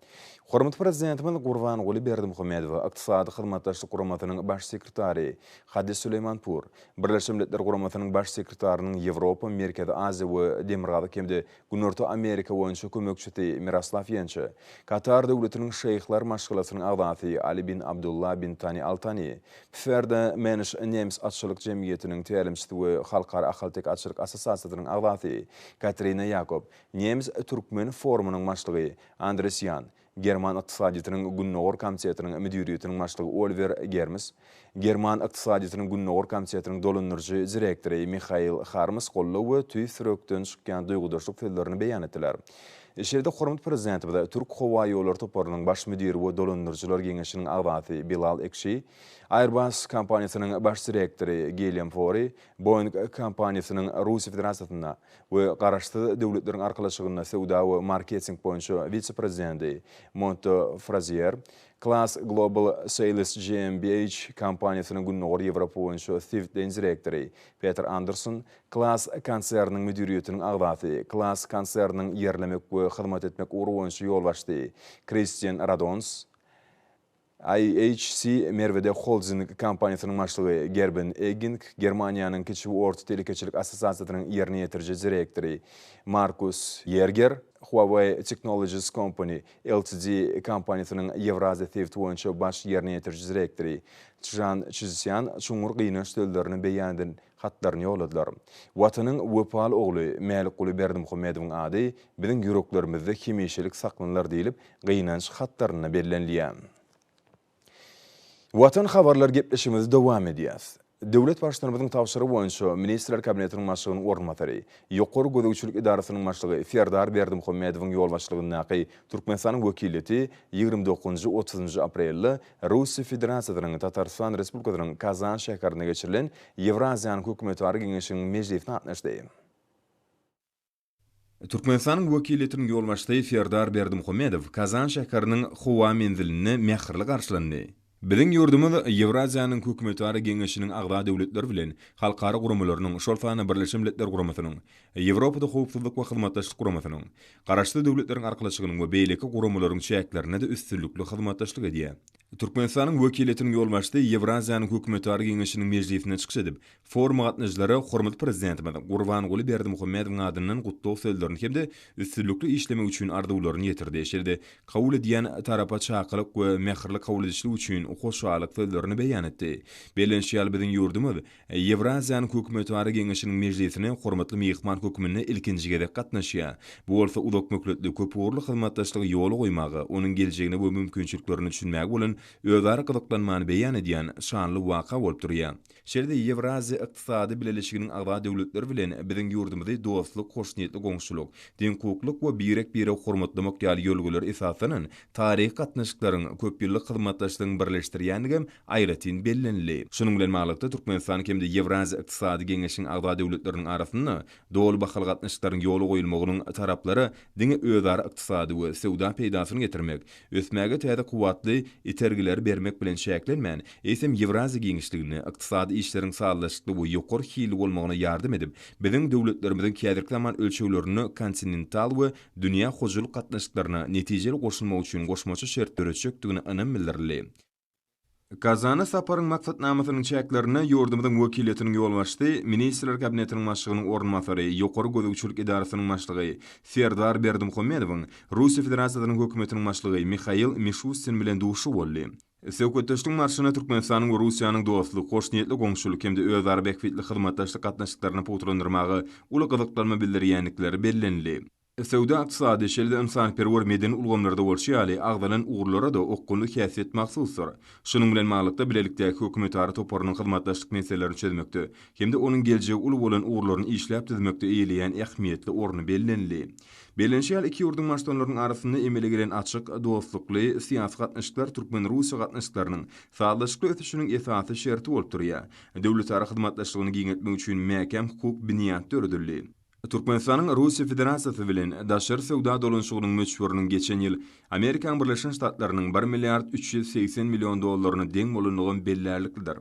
A: Hormatly prezidentimiz Gurbanguly Berdimuhammedow ykdysady hyzmatdaşlyk guramatynyň baş sekretary Hadis Süleymanpur, Birleşmiş Milletler Guramatynyň baş sekretarynyň Ýewropa, Merkezi Aziýa we Demirgazy kemde Günorta Amerika boýunça kömekçisi Miroslav Ýençi, Katar döwletiniň şeýhler maşgalasynyň agzasy Ali bin Abdullah bin Tani Al-Thani, Ferde Meniş Nemis Atçylyk Jemgyýetiniň tälimçisi we Halkara Ahaltek Atçylyk Assosiasiýasynyň agzasy Katrina Yakob, Nemis Türkmen forumunyň başlygy Andres Jan, German ykdysadyýetynyň Günnowar komitetining müdiriýetiniň başlygy Oliver Germes, German ykdysadyýetynyň Günnowar komitetining dolanýarjy direktory Mikhail Harms gollaw we tüý sürökden çykýan duýgudaşlyk fillerlerini beýan etdiler. Şerde hormatly prezidentimiz Türk Hawa ýolları toparynyň baş müdiri we dolanýarjylar geňeşiniň agzasy Bilal Ekşi, Airbus kompaniýasynyň baş direktory Gilliam Fori, Boeing kompaniýasynyň Russiýa Federasiýasyna we garaşdy döwletleriň arkalaşygyna sowda we marketing boýunça vice-prezidenti Monte Frazier, Class Global Sales GmbH kompaniýasynyň Günnowar Ýewropa boýunça Steve direktory Peter Anderson, Class konserniň müdiriýetiniň agzasy, Class konserniň ýerlemek we hyzmat etmek uğru boýunça ýolbaşçy Christian Radons, IHC Mervede Holding kompaniýasynyň başlygy Gerben Eging, Germaniýanyň Kiçik we Orta Telekeçilik Assosiasiýasynyň ýerine ýetirji direktory Markus Yerger, Huawei Technologies Company Ltd kompaniýasynyň Ýewraziýa Theft boýunça baş ýerine ýetirji direktory Çjan Çizisyan çuňur gynanç döwletlerini beýan eden hatlaryny ýoladylar. Watanyň wepal ogly Melikguly Berdimuhammedowyň ady biziň ýüreklerimizde hemişelik saklanlar diýilip gynanç hatlaryna bellenilýär. Watan habarlar gepleşimiz dowam edýär. Döwlet başçylarynyň tawşyry boýunça Ministrler Kabinetiniň başlygynyň ornatary, Ýokary Gödegçilik Idarasynyň başlygy Ferdar Berdimuhammedowyň ýol başlygyndaky Türkmenistanyň wekilleti 29-30 aprelde Russiýa Federasiýasynyň Tatarstan Respublikasynyň Kazan şäherine geçirilen Ýewraziýanyň hökümetlari geňeşiniň mejlisine gatnaşdy. Türkmenistanyň wekilletiniň ýol başçysy Ferdar Berdimuhammedow Kazan şäheriniň Huwa menzilini mähirli garşylandy. Biziň ýurdumyz Ýewraziýanyň hökümetlari geňeşiniň agda döwletleri bilen halkara guramalarynyň şolfany Birleşmiş Milletler Guramatynyň, Ýewropada howpsuzlyk we hyzmatdaşlyk guramatynyň, garaşdy döwletleriň arkalaşygynyň we beýleki guramalaryň çäklerine de üstünlükli hyzmatdaşlyk edýär. Türkmenistanyň wekilletiniň ýol başçysy Ýewraziýanyň hökümetlari geňeşiniň mejlisine çykyş edip, forum gatnaşjylary hormatly prezidentimiz Gurbanguly Berdimuhammedowyň adynyň gutlaw sözlerini hemde üstünlükli işlemek üçin ardawlaryny ýetirdi. Şerde kabul edýän tarapa çakylyk we mähirli kabul edişlik üçin hoşalyk sözlerini beýan etdi. Belenşýal biziň ýurdumyz Ýewraziýanyň hökümetlari geňeşiniň mejlisine hormatly mehman hökümine ilkinji gedek gatnaşýar. Bu bolsa uzak mökletli köp uğurly hyzmatdaşlygy ýoly goýmagy, onuň geljegini we mümkinçiliklerini düşünmäge bolan özara gyzyklanmany beýan edýän şanly waka bolup durýar. Şerde Ýewraziýa ykdysady birleşiginiň agda döwletleri bilen biziň ýurdumyzda dostlyk, hoşnýetli goňşuluk, diňkuklyk we birek-bire hormatlamak ýaly ýolgular esasynyň taryh gatnaşyklaryň köp ýyllyk hyzmatdaşlygyň birleşdirýändigem aýratyn bellenli. Şunuň bilen maglykda Türkmenistan kemde Ýewraziýa ykdysady geňeşiniň agda döwletleriniň arasynda dowul bahal gatnaşyklaryň ýoly goýulmagynyň taraplary diňe özara ykdysady we sowda peýdasyny getirmek, ösmäge täze kuwatly itergiler bermek bilen şäklenmän, esem Ýewraziýa geňeşligini ykdysady işleriň sağlaşykly we ýokary hili bolmagyna ýardym edip, biziň döwletlerimiziň kädirklaman ölçeglerini kontinental we dünýä hoşuluk gatnaşyklaryna netijeli goşulmak üçin goşmaça şertleri çökdigini anyk bildirdi. Kazana saparyň maksatnamasynyň çäklerini ýurdumyzyň wekilletiniň ýol başçysy Ministrler Kabinetiniň başlygynyň ornatary, Ýokary Gödegçilik Idarasynyň başlygy Ferdar Berdimuhammedowyň Russiýa Federasiýasynyň hökümetiniň başlygy Mikhail Mishustin bilen duşy boldy. Sewketdeşlik marşyna Türkmenistanyň we Russiýanyň dostlyk, hoşnýetli goňşulyk hemde özara bekfitli hyzmatdaşlyk gatnaşyklaryny putrandyrmagy, uly gyzyklanma bildirýänlikleri bellenli. Sowda ykdysady şeýle insanperwer medeni ulgamlarda bolşýaly agdalan uğurlara da okkunly häsiýet maksusdyr. Şunuň bilen maglykda bilelikdäki hökümetlari toparynyň hyzmatdaşlyk meselelerini çözmekde, hemde onuň geljegi uly bolan uğurlaryny işläp düzmekde eýilýän ähmiýetli orny bellenli. Belenşýal iki ýurdun başçylarynyň arasynda emele gelen açyk, dostlukly syýasy gatnaşyklar Türkmen-Russiýa gatnaşyklarynyň sağlaşykly ötüşiniň esasy şerti bolup durýar. Döwletara hyzmatdaşlygyny giňetmek üçin mäkem hukuk biniýat töredildi. Türkmenistanyň Russiýa Federasiýasy bilen daşary sowda dolanşygynyň meçhurlygynyň geçen ýyl Amerikan Birleşmiş Ştatlarynyň $1,380 milyon deň bolanlygyny bellärlikdir.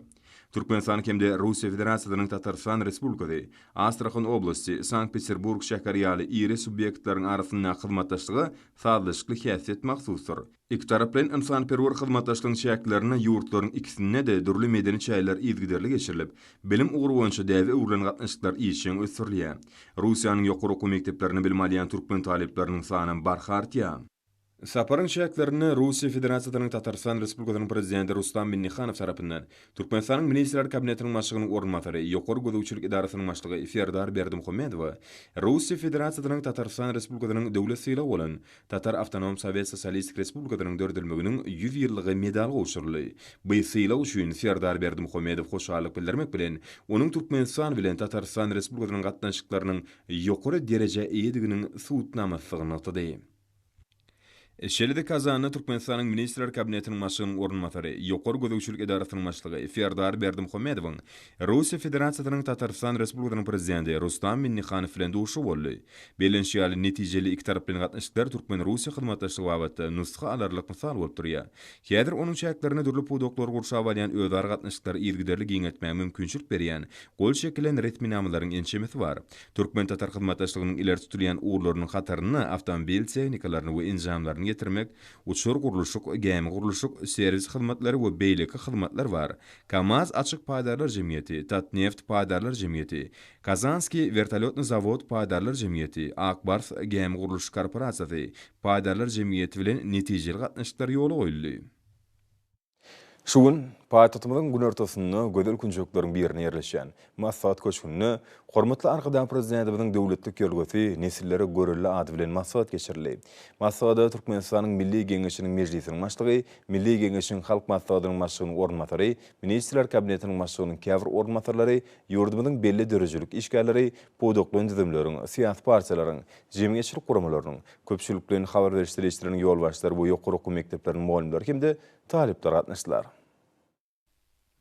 A: Türkmenistan hemde Russiya Federatsiyasynyň Tatarstan Respublikasy, Astrakhan oblasti, Sankt-Peterburg şäher ýaly iri subyektlaryň arasynda hyzmatdaşlygy sazlaşykly häsiýet mahsusdur. İki tarap bilen insanperwer hyzmatdaşlygyň şäklerini ýurtlaryň ikisinde de dürli medeni çaýlar izgiderli geçirilip, bilim uğru boýunça däwe uğurlan gatnaşyklar işiň ösürilýär. Russiýanyň ýokary okuw mekdeplerini bilim alýan türkmen talipleriniň sany barhartýar. Saparın şäklerini Russiya Federatsiyasynyň Tatarstan Respublikasynyň prezidenti Rustam Minnixanov tarapyndan Türkmenistanyň Ministrler Kabinetiniň başlygynyň ornmatary, ýokary gözegçilik idarasynyň başlygy Ferdar Berdimuhammedow, Russiya Federatsiyasynyň Tatarstan Respublikasynyň döwlet sylagy bolan Tatar Awtonom Sowet Sosialistik Respublikasynyň dördülmeginiň 100 ýyllygy medal gowşurly. Bu sylagy üçin Ferdar Berdimuhammedow hoşallyk bildirmek bilen onuň Türkmenistan bilen Tatarstan Respublikasynyň gatnaşyklarynyň ýokary derejä eýediginiň suwutnamasyny tydy. Şeýle-de Kazanyň Türkmenistanyň Ministrler Kabinetiniň başlygynyň ornmatary, ýokary gözegçilik idarasynyň başlygy Ferdar Berdimuhammedow, Russiya Federatsiyasynyň Tatarstan Respublikasynyň prezidenti Rustam Minnixanov bilen duşy boldy. Belenşýaly netijeli iki tarap bilen gatnaşyklar Türkmen-Russiya hyzmatdaşlygy babatda nusxa alarlyk mysal bolup durýar. Häzir onuň şäklerini dürli podoklar gurşap alýan öýdar gatnaşyklar irgiderli giňetmäge mümkinçilik berýän gol şekillen retminamalaryň ençemesi bar. Türkmen-Tatar hyzmatdaşlygynyň ileri tutulýan uğurlarynyň hataryny awtomobil texnikalaryny we enjamlaryny getirmek, uçur guruluşyk, gemi guruluşyk, servis hyzmatlary we beýleki hyzmatlar bar. Kamaz açyk paýdarlar jemgyýeti, Tatneft paýdarlar jemgyýeti, Kazanski vertolyotny zawod paýdarlar jemgyýeti, Akbars gemi guruluş korporasiýasy paýdarlar jemgyýeti bilen netijeli gatnaşyklar ýoly goýuldy. Şugun paýtatymyň gün ortasynda gödel kunjuklaryň birine ýerleşýän Massaat köşkünde hormatly arkadan prezidentimiň döwletlik ýolgasy nesillere görüllü ady bilen Massaat geçirildi. Massaatda Türkmenistanyň Milli Geňeşiniň mejlisiniň başlygy, Milli Geňeşiniň halk maslahatynyň başlygynyň ornmatary, Ministrler Kabinetiniň başlygynyň käbir ornmatarlary, ýurdumyň belli derejelik işgärleri, podokly düzümleriň, siýasat partiýalaryň, jemgyýetçilik guramalarynyň, köpçülik bilen habar berişdirýärleriň ýolbaşçylary bu ýokary okuw mekdepleriniň muallimleri hemde talipler gatnaşdylar.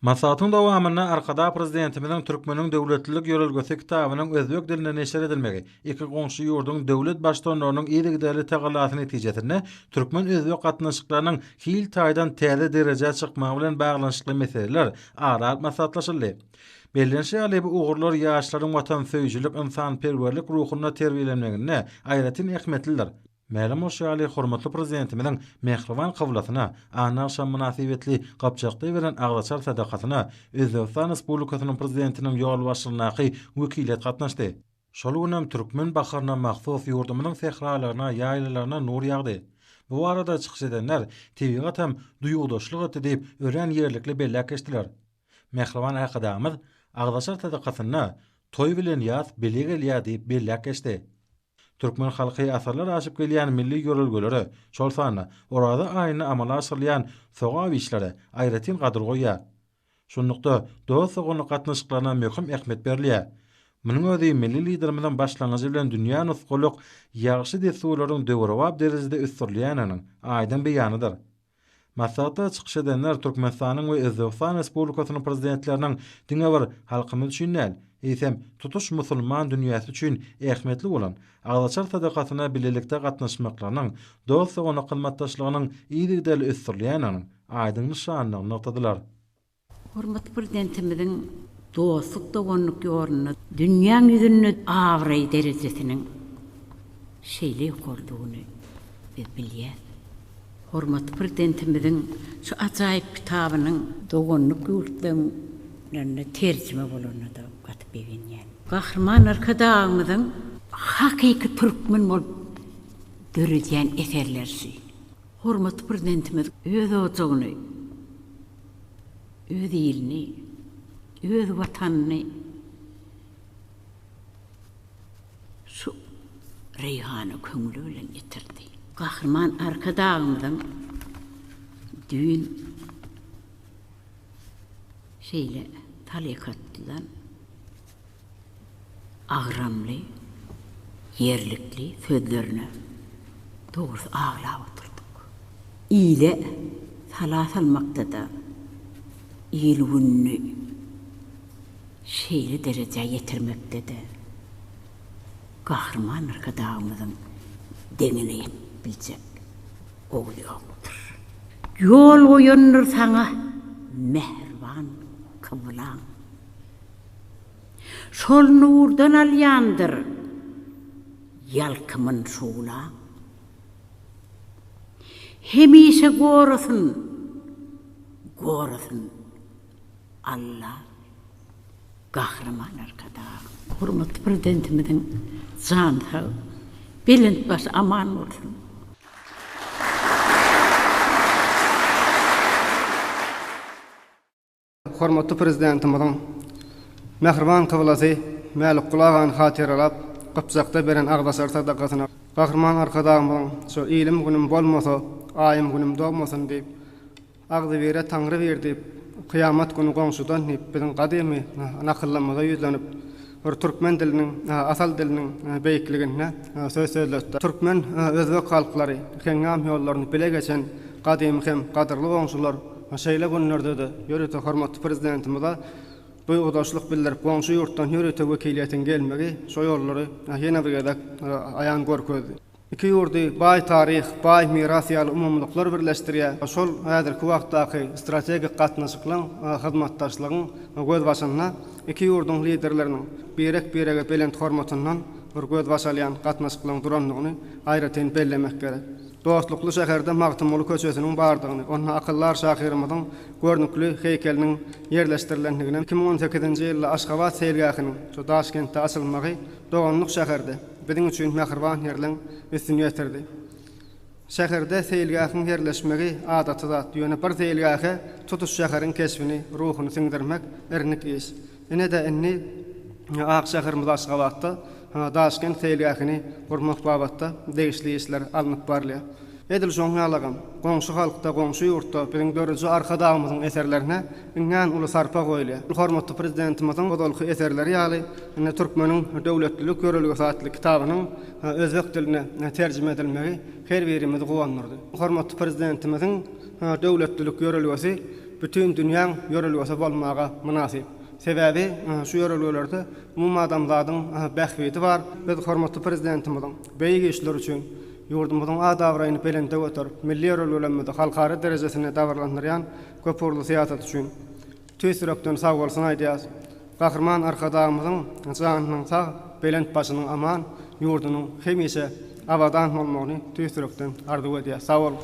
C: Masatyň dowamyna arkada prezidentimiň Türkmeniň döwletlik ýörelgesi kitabynyň özbek diline neşer edilmegi, iki goňşy ýurdun döwlet başdanlarynyň ýerigdäli tagalatyny netijesinde Türkmen özbek gatnaşyklarynyň hil taýdan täze derejä çykmagy bilen baglanyşykly meseleler ara masatlaşyldy. Bellenşýäli bu uğurlar ýaşlaryň watansöýçilik, insanperwerlik ruhyna terbiýelenmegine aýratyn ähmetliler. Mälum bolşaly hormatly prezidentimiň mehriban kabulatyna, ana şam münasibetli gapçakly bilen agdaçar sadakatyna Özbekistan Respublikasynyň prezidentiniň ýol başlygyny wekilet gatnaşdy. Şol günem Türkmen baharyna mahsus ýurdumynyň sehralaryna, ýaýlalarına nur ýagdy. Bu arada çykyş edenler tebigat hem duýugdaşlyk etdi diýip ören ýerlikli bellek geçdiler. Mehriban akadamyz agdaçar sadakatyna toý bilen ýaz belegel ýa diýip bellek geçdi. Türkmen halky asarlar aşyp gelýän milli ýörelgeleri, şol sany orada aýyny amala asyrlayan sogaw işleri aýratyn gadyr goýýar. Şonlukda dost sogony gatnaşyklaryna möhüm ähmet berilýär. Munyň özi milli liderimiň başlangyjy bilen dünýä nusgalyk ýagşy desturlaryň döwrewap derejede üstürlýäniň aýdan beýanydyr. Masatda çykyş edenler Türkmenistanyň we Özbekistan Respublikasynyň prezidentleriniň diňe bir halkymyz üçin Eýsem tutuş musulman dünýäsi üçin ähmetli bolan agdaçar sadakatyna bilelikde gatnaşmaklarynyň dost sogony kylmatdaşlygynyň ýerigdäli ösdürlýäniň aýdyň nişanlygyny noktadylar.
D: Hormatly prezidentimiň dostluk dogonlyk ýoruna dünýäň ýüzünde awry derejesiniň şeýle ýokardygyny biz bilýär. Hormatly prezidentimiň şu ajaýyp kitabynyň dogonlyk ýurtlaryna terjime bolanyny da gatyp berenýär. Gahrman arkadaşymyň hakyky türkmen bolup görýän eserleri. Hormatly prezidentimiz öz ojagyny, öz ýylny, öz watanyny şu reyhana köňlü bilen ýetirdi. Gahrman arkadaşymyň düýün şeýle talekatdan agramly, yerlikli sözlerine doğrusu ağlap oturduk. İyle salat almakta da iyilgününü şeýle derejä yetirmekde de gahrman arkadaşymyň deňine biljek oğlu ýokdur. Yol goýanlar saňa mehriban kıvılan. Şol nurdan alyandır yalkımın şuğla. Hemise gorasın Allah kahraman arkada. Hurmatly prezidentimizin can sağ, belent baş aman olsun.
E: Hormatly prezidentimizin mehriban kıvlasy mälik gulagan hatyralap gıpsakda beren agdasar sadakasyna kahraman arkadağymyň şu ilim günüm bolmasa ayym günüm doğmasyn diýip agdy bere taňry berdi kıyamat günü goňşudan biziň gadymy nakyllanmaga ýüzlenip bir türkmen diliniň asal diliniň beýikligine söz söyleýär. Türkmen özbek halklary hengam ýollaryny bile geçen gadymy hem gadyrly goňşular şeýle günlerde de ýörete hormatly prezidentimize duýgudaşlyk bildirip goňşy ýurtdan ýörete wekiliýetiň gelmegi şo ýollary ýene bir gezek aýan görkezdi. Iki ýurdy baý taryh, baý miras ýaly umumlyklar birleşdirýär. Şol häzirki wagtdaky strategik gatnaşyklaryň, hyzmatdaşlygyň göz başynda iki ýurduň liderleriniň birege belent hormatyndan bir göz başalýan gatnaşyklaryň duranlygyny aýratyn bellemek gerek. Dostlukly şäherde Magtymly köçesiniň bardygyny, onda akyllar şahyrymyň görnükli heykeliniň yerleşdirilenligini 2018-nji ýylda Aşgabat seýilgähiniň şu Daşkentde açylmagy doganlyk şäherde biziň üçin mähriban ýerleň üstün ýetirdi. Şäherde seýilgähiň yerleşmegi adatyda ýöne bir seýilgähe tutuş şäheriň kesbini, ruhuny siňdirmek ernik iş. Ene de enni Akşahyrymyz Aşgabatda Daşkent seýilgähini gurmak babatda degişli işler alınıp barlýar. Edil şoň ýalagam, goňşy halkda, goňşy ýurtda biziň dörüji arkadağymyzyň eserlerine iňňän uly sarpa goýulýar. Hormatly prezidentimiziň godalky eserleri ýaly Türkmeniň döwletlilik göreligi satly kitabynyň özbek diline terjime edilmegi her birimizi gowandyrdy. Hormatly prezidentimiziň döwletlilik göreligisi bütün dünýäň göreligisi bolmaga münasip. Sebäbi şu ýöreglerde umum adamlaryň bähwidi bar. Biz hormatly prezidentimiziň beýik işler üçin ýurdumyzyň adabraýyny belende götürip milli ýöreglerde halkara derejesine dawarlandyrýan köpürli siýasat üçin tüýsürekden sag bolsun aýdýas. Kahraman arkadağymyzyň janynyň sag, belent başynyň aman, ýurdunyň hemise abadan bolmagyny tüýsürekden arzu edýär. Sag bol.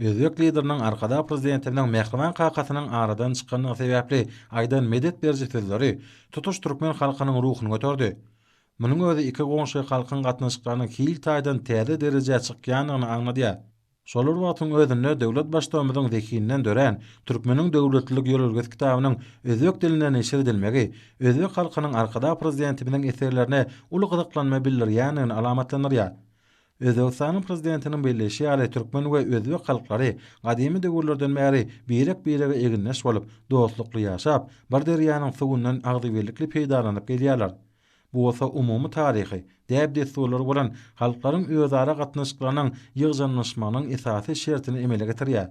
C: Özbek lideriniň arkada prezidentiniň mehriban kakasynyň aradan çykanyny sebäpli aýdan medet berji sözleri tutuş türkmen halkynyň ruhuny götürdi. Munyň özi iki goňşy halkyň gatnaşyklarynyň hil taýdan täze derejä çykýanyny aňladýar. Şolar wagtyň özünde döwlet başçymyzyň zekininden dören Türkmeniň döwletlilik ýörelgesi kitabynyň özbek diline neşir edilmegi, özbek halkynyň arkada prezidentimiň eserlerine uly gyzyklanma bildirýäni alamatlanýar. Özbekistanyň prezidentiniň belleşi ýaly türkmen we özbek halklary gadymy döwürlerden bäri birege eginleş bolup, dostlukly ýaşap, bir derýanyň suwundan agdyberlikli peýdalanyp gelýärler. Bu bolsa umumy taryhy, däbde solar bolan halklaryň özara gatnaşyklarynyň ýygnanmagynyň esasy şertini emele getirýär.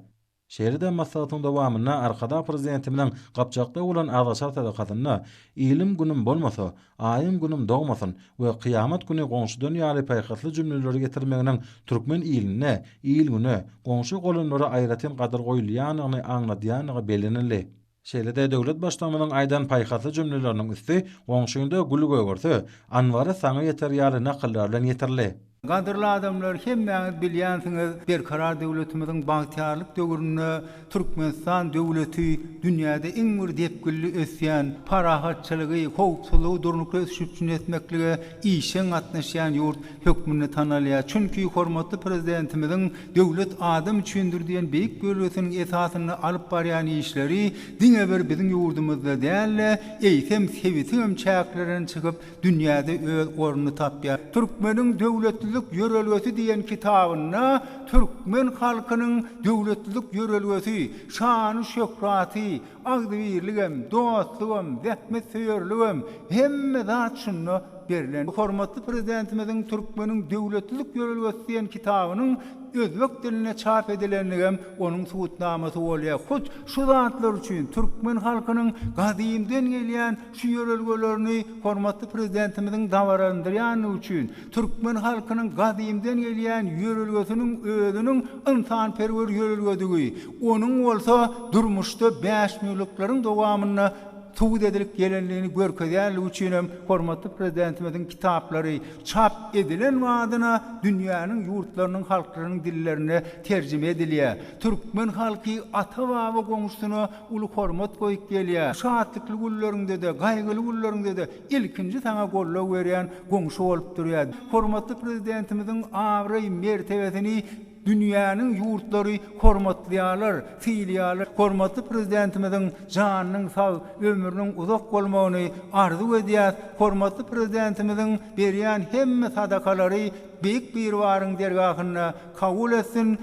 C: Şeýle maslahatyň dowamyna arkada prezidentimiň gapjakda bolan agaşar sadakatyny ilim günüm bolmasa, aýym günüm dogmasyn we kıyamat günü goňşudan ýaly paýkatly jümleleri getirmeginiň türkmen iline, il güne goňşy golanlara aýratyn gadyr goýulýanyny aňladýanyny belenildi. Şeýle de döwlet başçymynyň aýdan paýkatly jümleleriniň üstü goňşynda gül göwürdi. Anwara saňa ýeter ýaly nakyllar bilen ýetirli.
F: Gadyrly adamlar hemmäňiz bilýänsiňiz, berkarar döwletimiziň bagtýarlyk döwründe Türkmenistan döwleti dünýäde iň bir depgilli ösýän, parahatçylygy, howpsuzlygy durnukly ösüşip etmekligi işe gatnaşýan ýurt hökmüni tanalýar. Çünki hormatly prezidentimiziň döwlet adam üçindir diýen beýik bölgesiniň esasyny alyp barýan işleri diňe bir biziň ýurdumyzda dälle, eýsem sewitim çäklerden çykyp dünýäde öz ornuny tapýar. Türkmeniň döwletli ýörelgesi diýen kitabyna türkmen halkynyň döwletlilik ýörelgesi, şany şöhraty, agdybirligem, dostlugam, zähmet söýerligem hemme zat şunu berilen. Hormatly prezidentimizin Türkmenin döwletçilik ýörelgesi diýen kitabynyň özbek diline çap edilenligem onun suwutnamasy bolýar. Hoç şu zatlar üçin Türkmen halkynyň gadymdan gelýän şu ýörelgelerini hormatly prezidentimizin dawarandyrýany üçin Türkmen halkynyň gadymdan gelýän ýörelgesiniň özüniň insanperwer ýörelgedigi onun bolsa durmuşda 5 milletlerin dowamyna tuğd edilip gelenliğini görkezýänligi üçin hem hormatly prezidentimizin kitaplary çap edilen wadyna dünýäniň ýurtlarynyň halklarynyň dillerine terjime edilýär. Türkmen halky ata-baba goňşusyna uly hormat goýup gelýär. Şahatlykly günlerinde de, gaýgyly günlerinde de ilkinji taňa gollak berýän goňşu bolup durýar. Hormatly prezidentimizin awry mertebesini dünýäniň ýurtlary hormatlaýarlar, fiýlýarlar. Hormatly prezidentimizin janynyň sag, ömrüniň uzak bolmagyny arzu edýär. Hormatly prezidentimizin berýän hemme sadakalary beýik bir waryň dergahyna kabul etsin.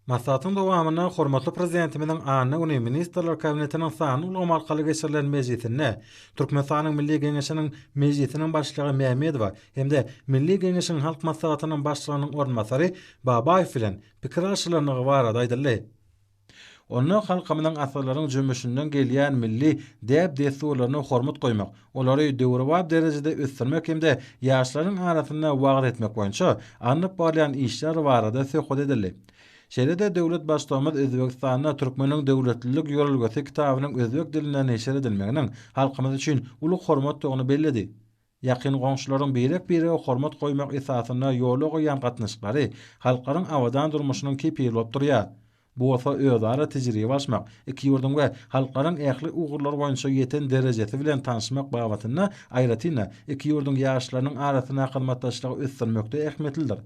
C: Maslahatyň dowamyna hormatly prezidentimizin anyny uny ministrler kabinetiniň sany ulamaly geçirilen mejlisinde Türkmenistanyň Milli Geňeşiniň mejlisiniň başlygy Mehmedowa hemde Milli Geňeşiň halk maslahatynyň başlygynyň ornmasary Babaýew bilen pikir alşylarlygy barada aýdyldy. Onu halkymyň asalaryň jümmüşinden gelýän milli däp desuwlaryna hormat goýmak, olary döwrewap derejede ösdürmek hemde ýaşlaryň arasynda wagt etmek boýunça anyp barýan işler barada söhbet edildi. Şeýle-de döwlet başlamy Özbekistanyň Türkmeniň döwletçilik ýörelgesi kitabynyň özbek diline neşer edilmeginiň halkymyz üçin uly hormat dogny bellidi. Ýakyn goňşularyň biri hormat goýmak esasyna ýola goýan gatnaşyklary halklaryň awadan durmuşynyň kepili bolup durýar. Bu olsa özara tejribe almak, iki ýurdun we halklaryň ähli ugurlar boýunça ýeten derejesi bilen tanışmak babatyna aýratyna iki ýurdun ýaşlarynyň arasyna hyzmatdaşlygy ösdürmekde ähmetlidir.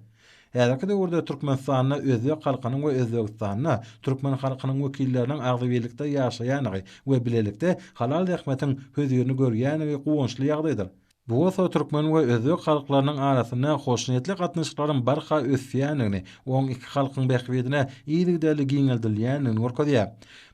C: Häzirki döwürde Türkmenistanyň özbek halkynyň we Özbekistanyň Türkmen halkynyň wekilleriniň agdybelikde ýaşaýanyny we bilelikde halal ähmetiň höýdürini görýäni goňşly ýagdaýdyr. Bu olsa Türkmen we özbek halklarynyň arasyna hoşnýetli gatnaşyklaryň barha ösýänini, oň iki halkyň bähwedine ýygydaly giňeldilýänini görkezýär.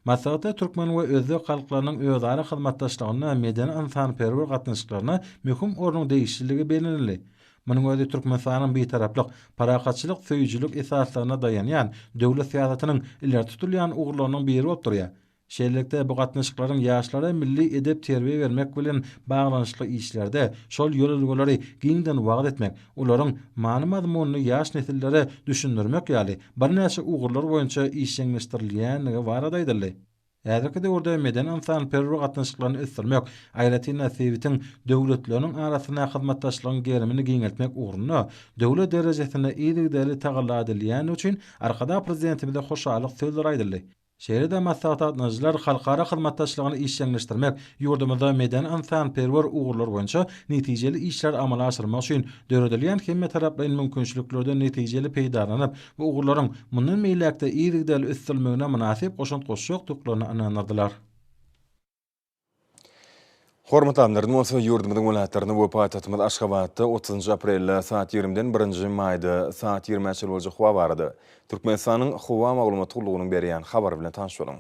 C: Maslahatda Türkmen we özbek halklarynyň özara hyzmatdaşlygyna medeni insanperwer gatnaşyklaryna möhüm ornuň değişikliği belirli. Munyň özi Türkmenistanyň betaraplyk, parakatçylyk, söýüjülük esaslaryna dayanýan döwlet siýasatynyň ileri tutulýan ugurlarynyň biri bolup durýar. Şeýlelikde bu gatnaşyklaryň ýaşlara milli edep terbiýe bermek bilen baglanyşly işlerde şol ýörelgeleri giňden wagt etmek, olaryň many mazmunyny ýaş nesillere düşündirmek ýaly bir näçe ugurlar boýunça işleňişdirilýänligi barada aýdyldy. Häzirki döwürde medeni insanperwer gatnaşyklaryny ösdürmek, aýratyna sebitiň döwletleriniň arasyna hyzmatdaşlygyň gerimini giňeltmek ugruna döwlet derejesinde ýygydaly tagalla edilýän üçin arkada prezidentimize hoşalyk sözler aýdyldy. Şeýle-de maslahatçylar halkara hyzmatdaşlygyny işleňişdirmek, ýurdumyzda medeni insanperwer ugurlar boýunça netijeli işler amala aşyrmak üçin döredilýän hemme taraplaryň mümkinçiliklerden netijeli peýdarlanyp, bu ugurlaryň mundan meýlekde ýygydaly ösdürmegine münasip goşunt goşşokdyklaryny ananardylar.
A: Hormatly amlarym, olsa ýurdumyzyň welaýatlaryny we paýtagtymyz Aşgabatda 30 aprelde saat 20-den 1 maýda saat 20-çe boljak hawa barady. Türkmenistanyň hawa maglumatçylygynyň berýän habar bilen tanış boluň.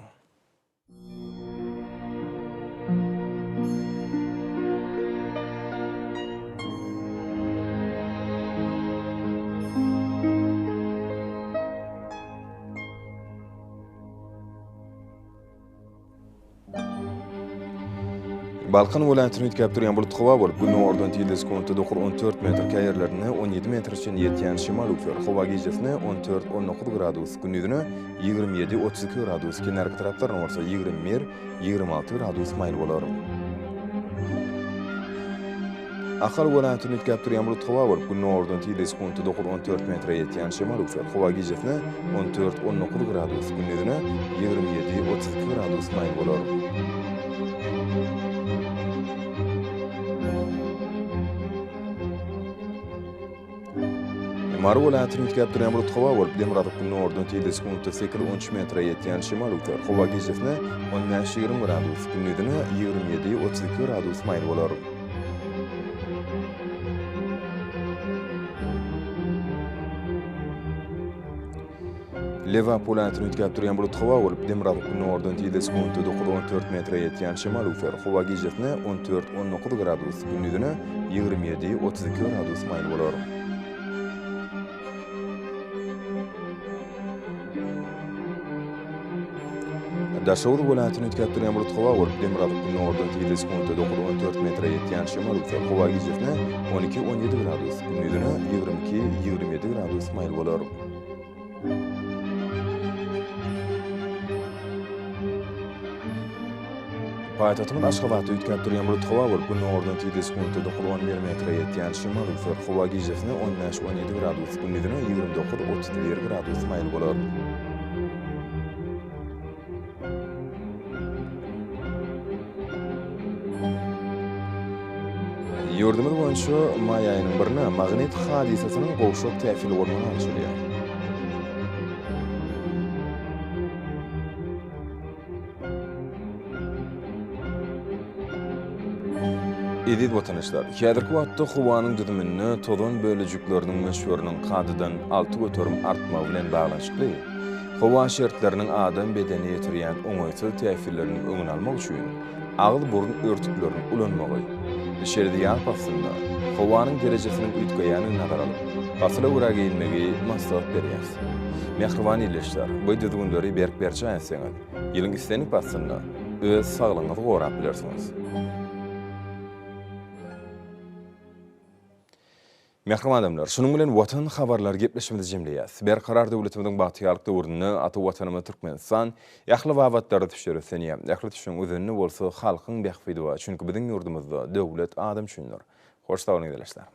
A: Balkan welaýatyny ýetkäp durýan bulut hawa bolup, günüň ordan teleskopda 14 metr käýerlerine 17 metr üçin ýetýän şymal ufer. Hawa gijesine 14-19 gradus, gündüzine 27-32 gradus, kenarky taraplarına bolsa 21-26 gradus maýl bolar. Ahal welaýatyny ýetkäp durýan bulut hawa bolup, günüň ordan teleskopda 14 metr ýetýän şymal ufer. Hawa gijesine 14-19 gradus, gündüzine 27-32 gradus maýl bolar. Mary welaýatyny ýetkäp durýan bulut hawa bolup, Demiratyk günüň ordan teleskopda 8-13 metr ýetýän şymal ufer. Hawa gijesine 15-20 gradus, gündüzine 27-32 gradus maýl bolar. Liverpool antini ütkap durýan bulut hawa bolup Demirabad nordan 7.94 metre ýetýän şemal ufer hawa gijetine 14-19 gradus, gündüzüne 27-32 gradus maýl bolar. Daşowda bolantini ütkap durýan bulut hawa bolup Demirabad nordan 7.94 metre ýetýän şemal ufer hawa gijetine 12-17 gradus, gündüzüne 22-27 gradus maýl bolar. Paýtatymyň Aşgabatda ütkap durýan bulut hawa bolup nordan 7.91 metre ýetýän şemal ufer hawa gijetine 15-17 gradus, gündüzüne 29-31 gradus maýl bolar. Ýurdumyz boýunça may aýynyň birine magnit hadisasynyň gowşak täsiri bolmagy anşylýar. Edit watandaşlar, häzirki wagtda howanyň düzümini tozan bölejikleriniň meşhurlygynyň gadydan 6 göterim artmagy bilen baglanşykly. Howa şertleriniň adam bedeni ýetirýän oňaýsyz täsirlerini öňüne almak üçin agyl burun örtüklerini ulanmagy, şerdiýan pasynda howanyň derejesiniň üýtgeýäni nazar alyp, basyla gura giyinmegi maslahat berýär. Mehriban ýyleşler, bu düzgünleri berk berçä etseňiz, ýylyň istenik pasynda öz saglygyňyzy gorap bilersiňiz. Mehriban adamlar, şunun bilen watan habarlar gepleşmemizi jemleýäs. Berkarar döwletimiziň bagtýarlyk döwründe ata watanymy Türkmenistan ýakly wabatlarda düşürsenýär. Ýakly düşün özünni bolsa halkyň bähfidi bar. Çünki biziň ýurdumyzda döwlet adam üçindir. Hoş taýyň edilýär.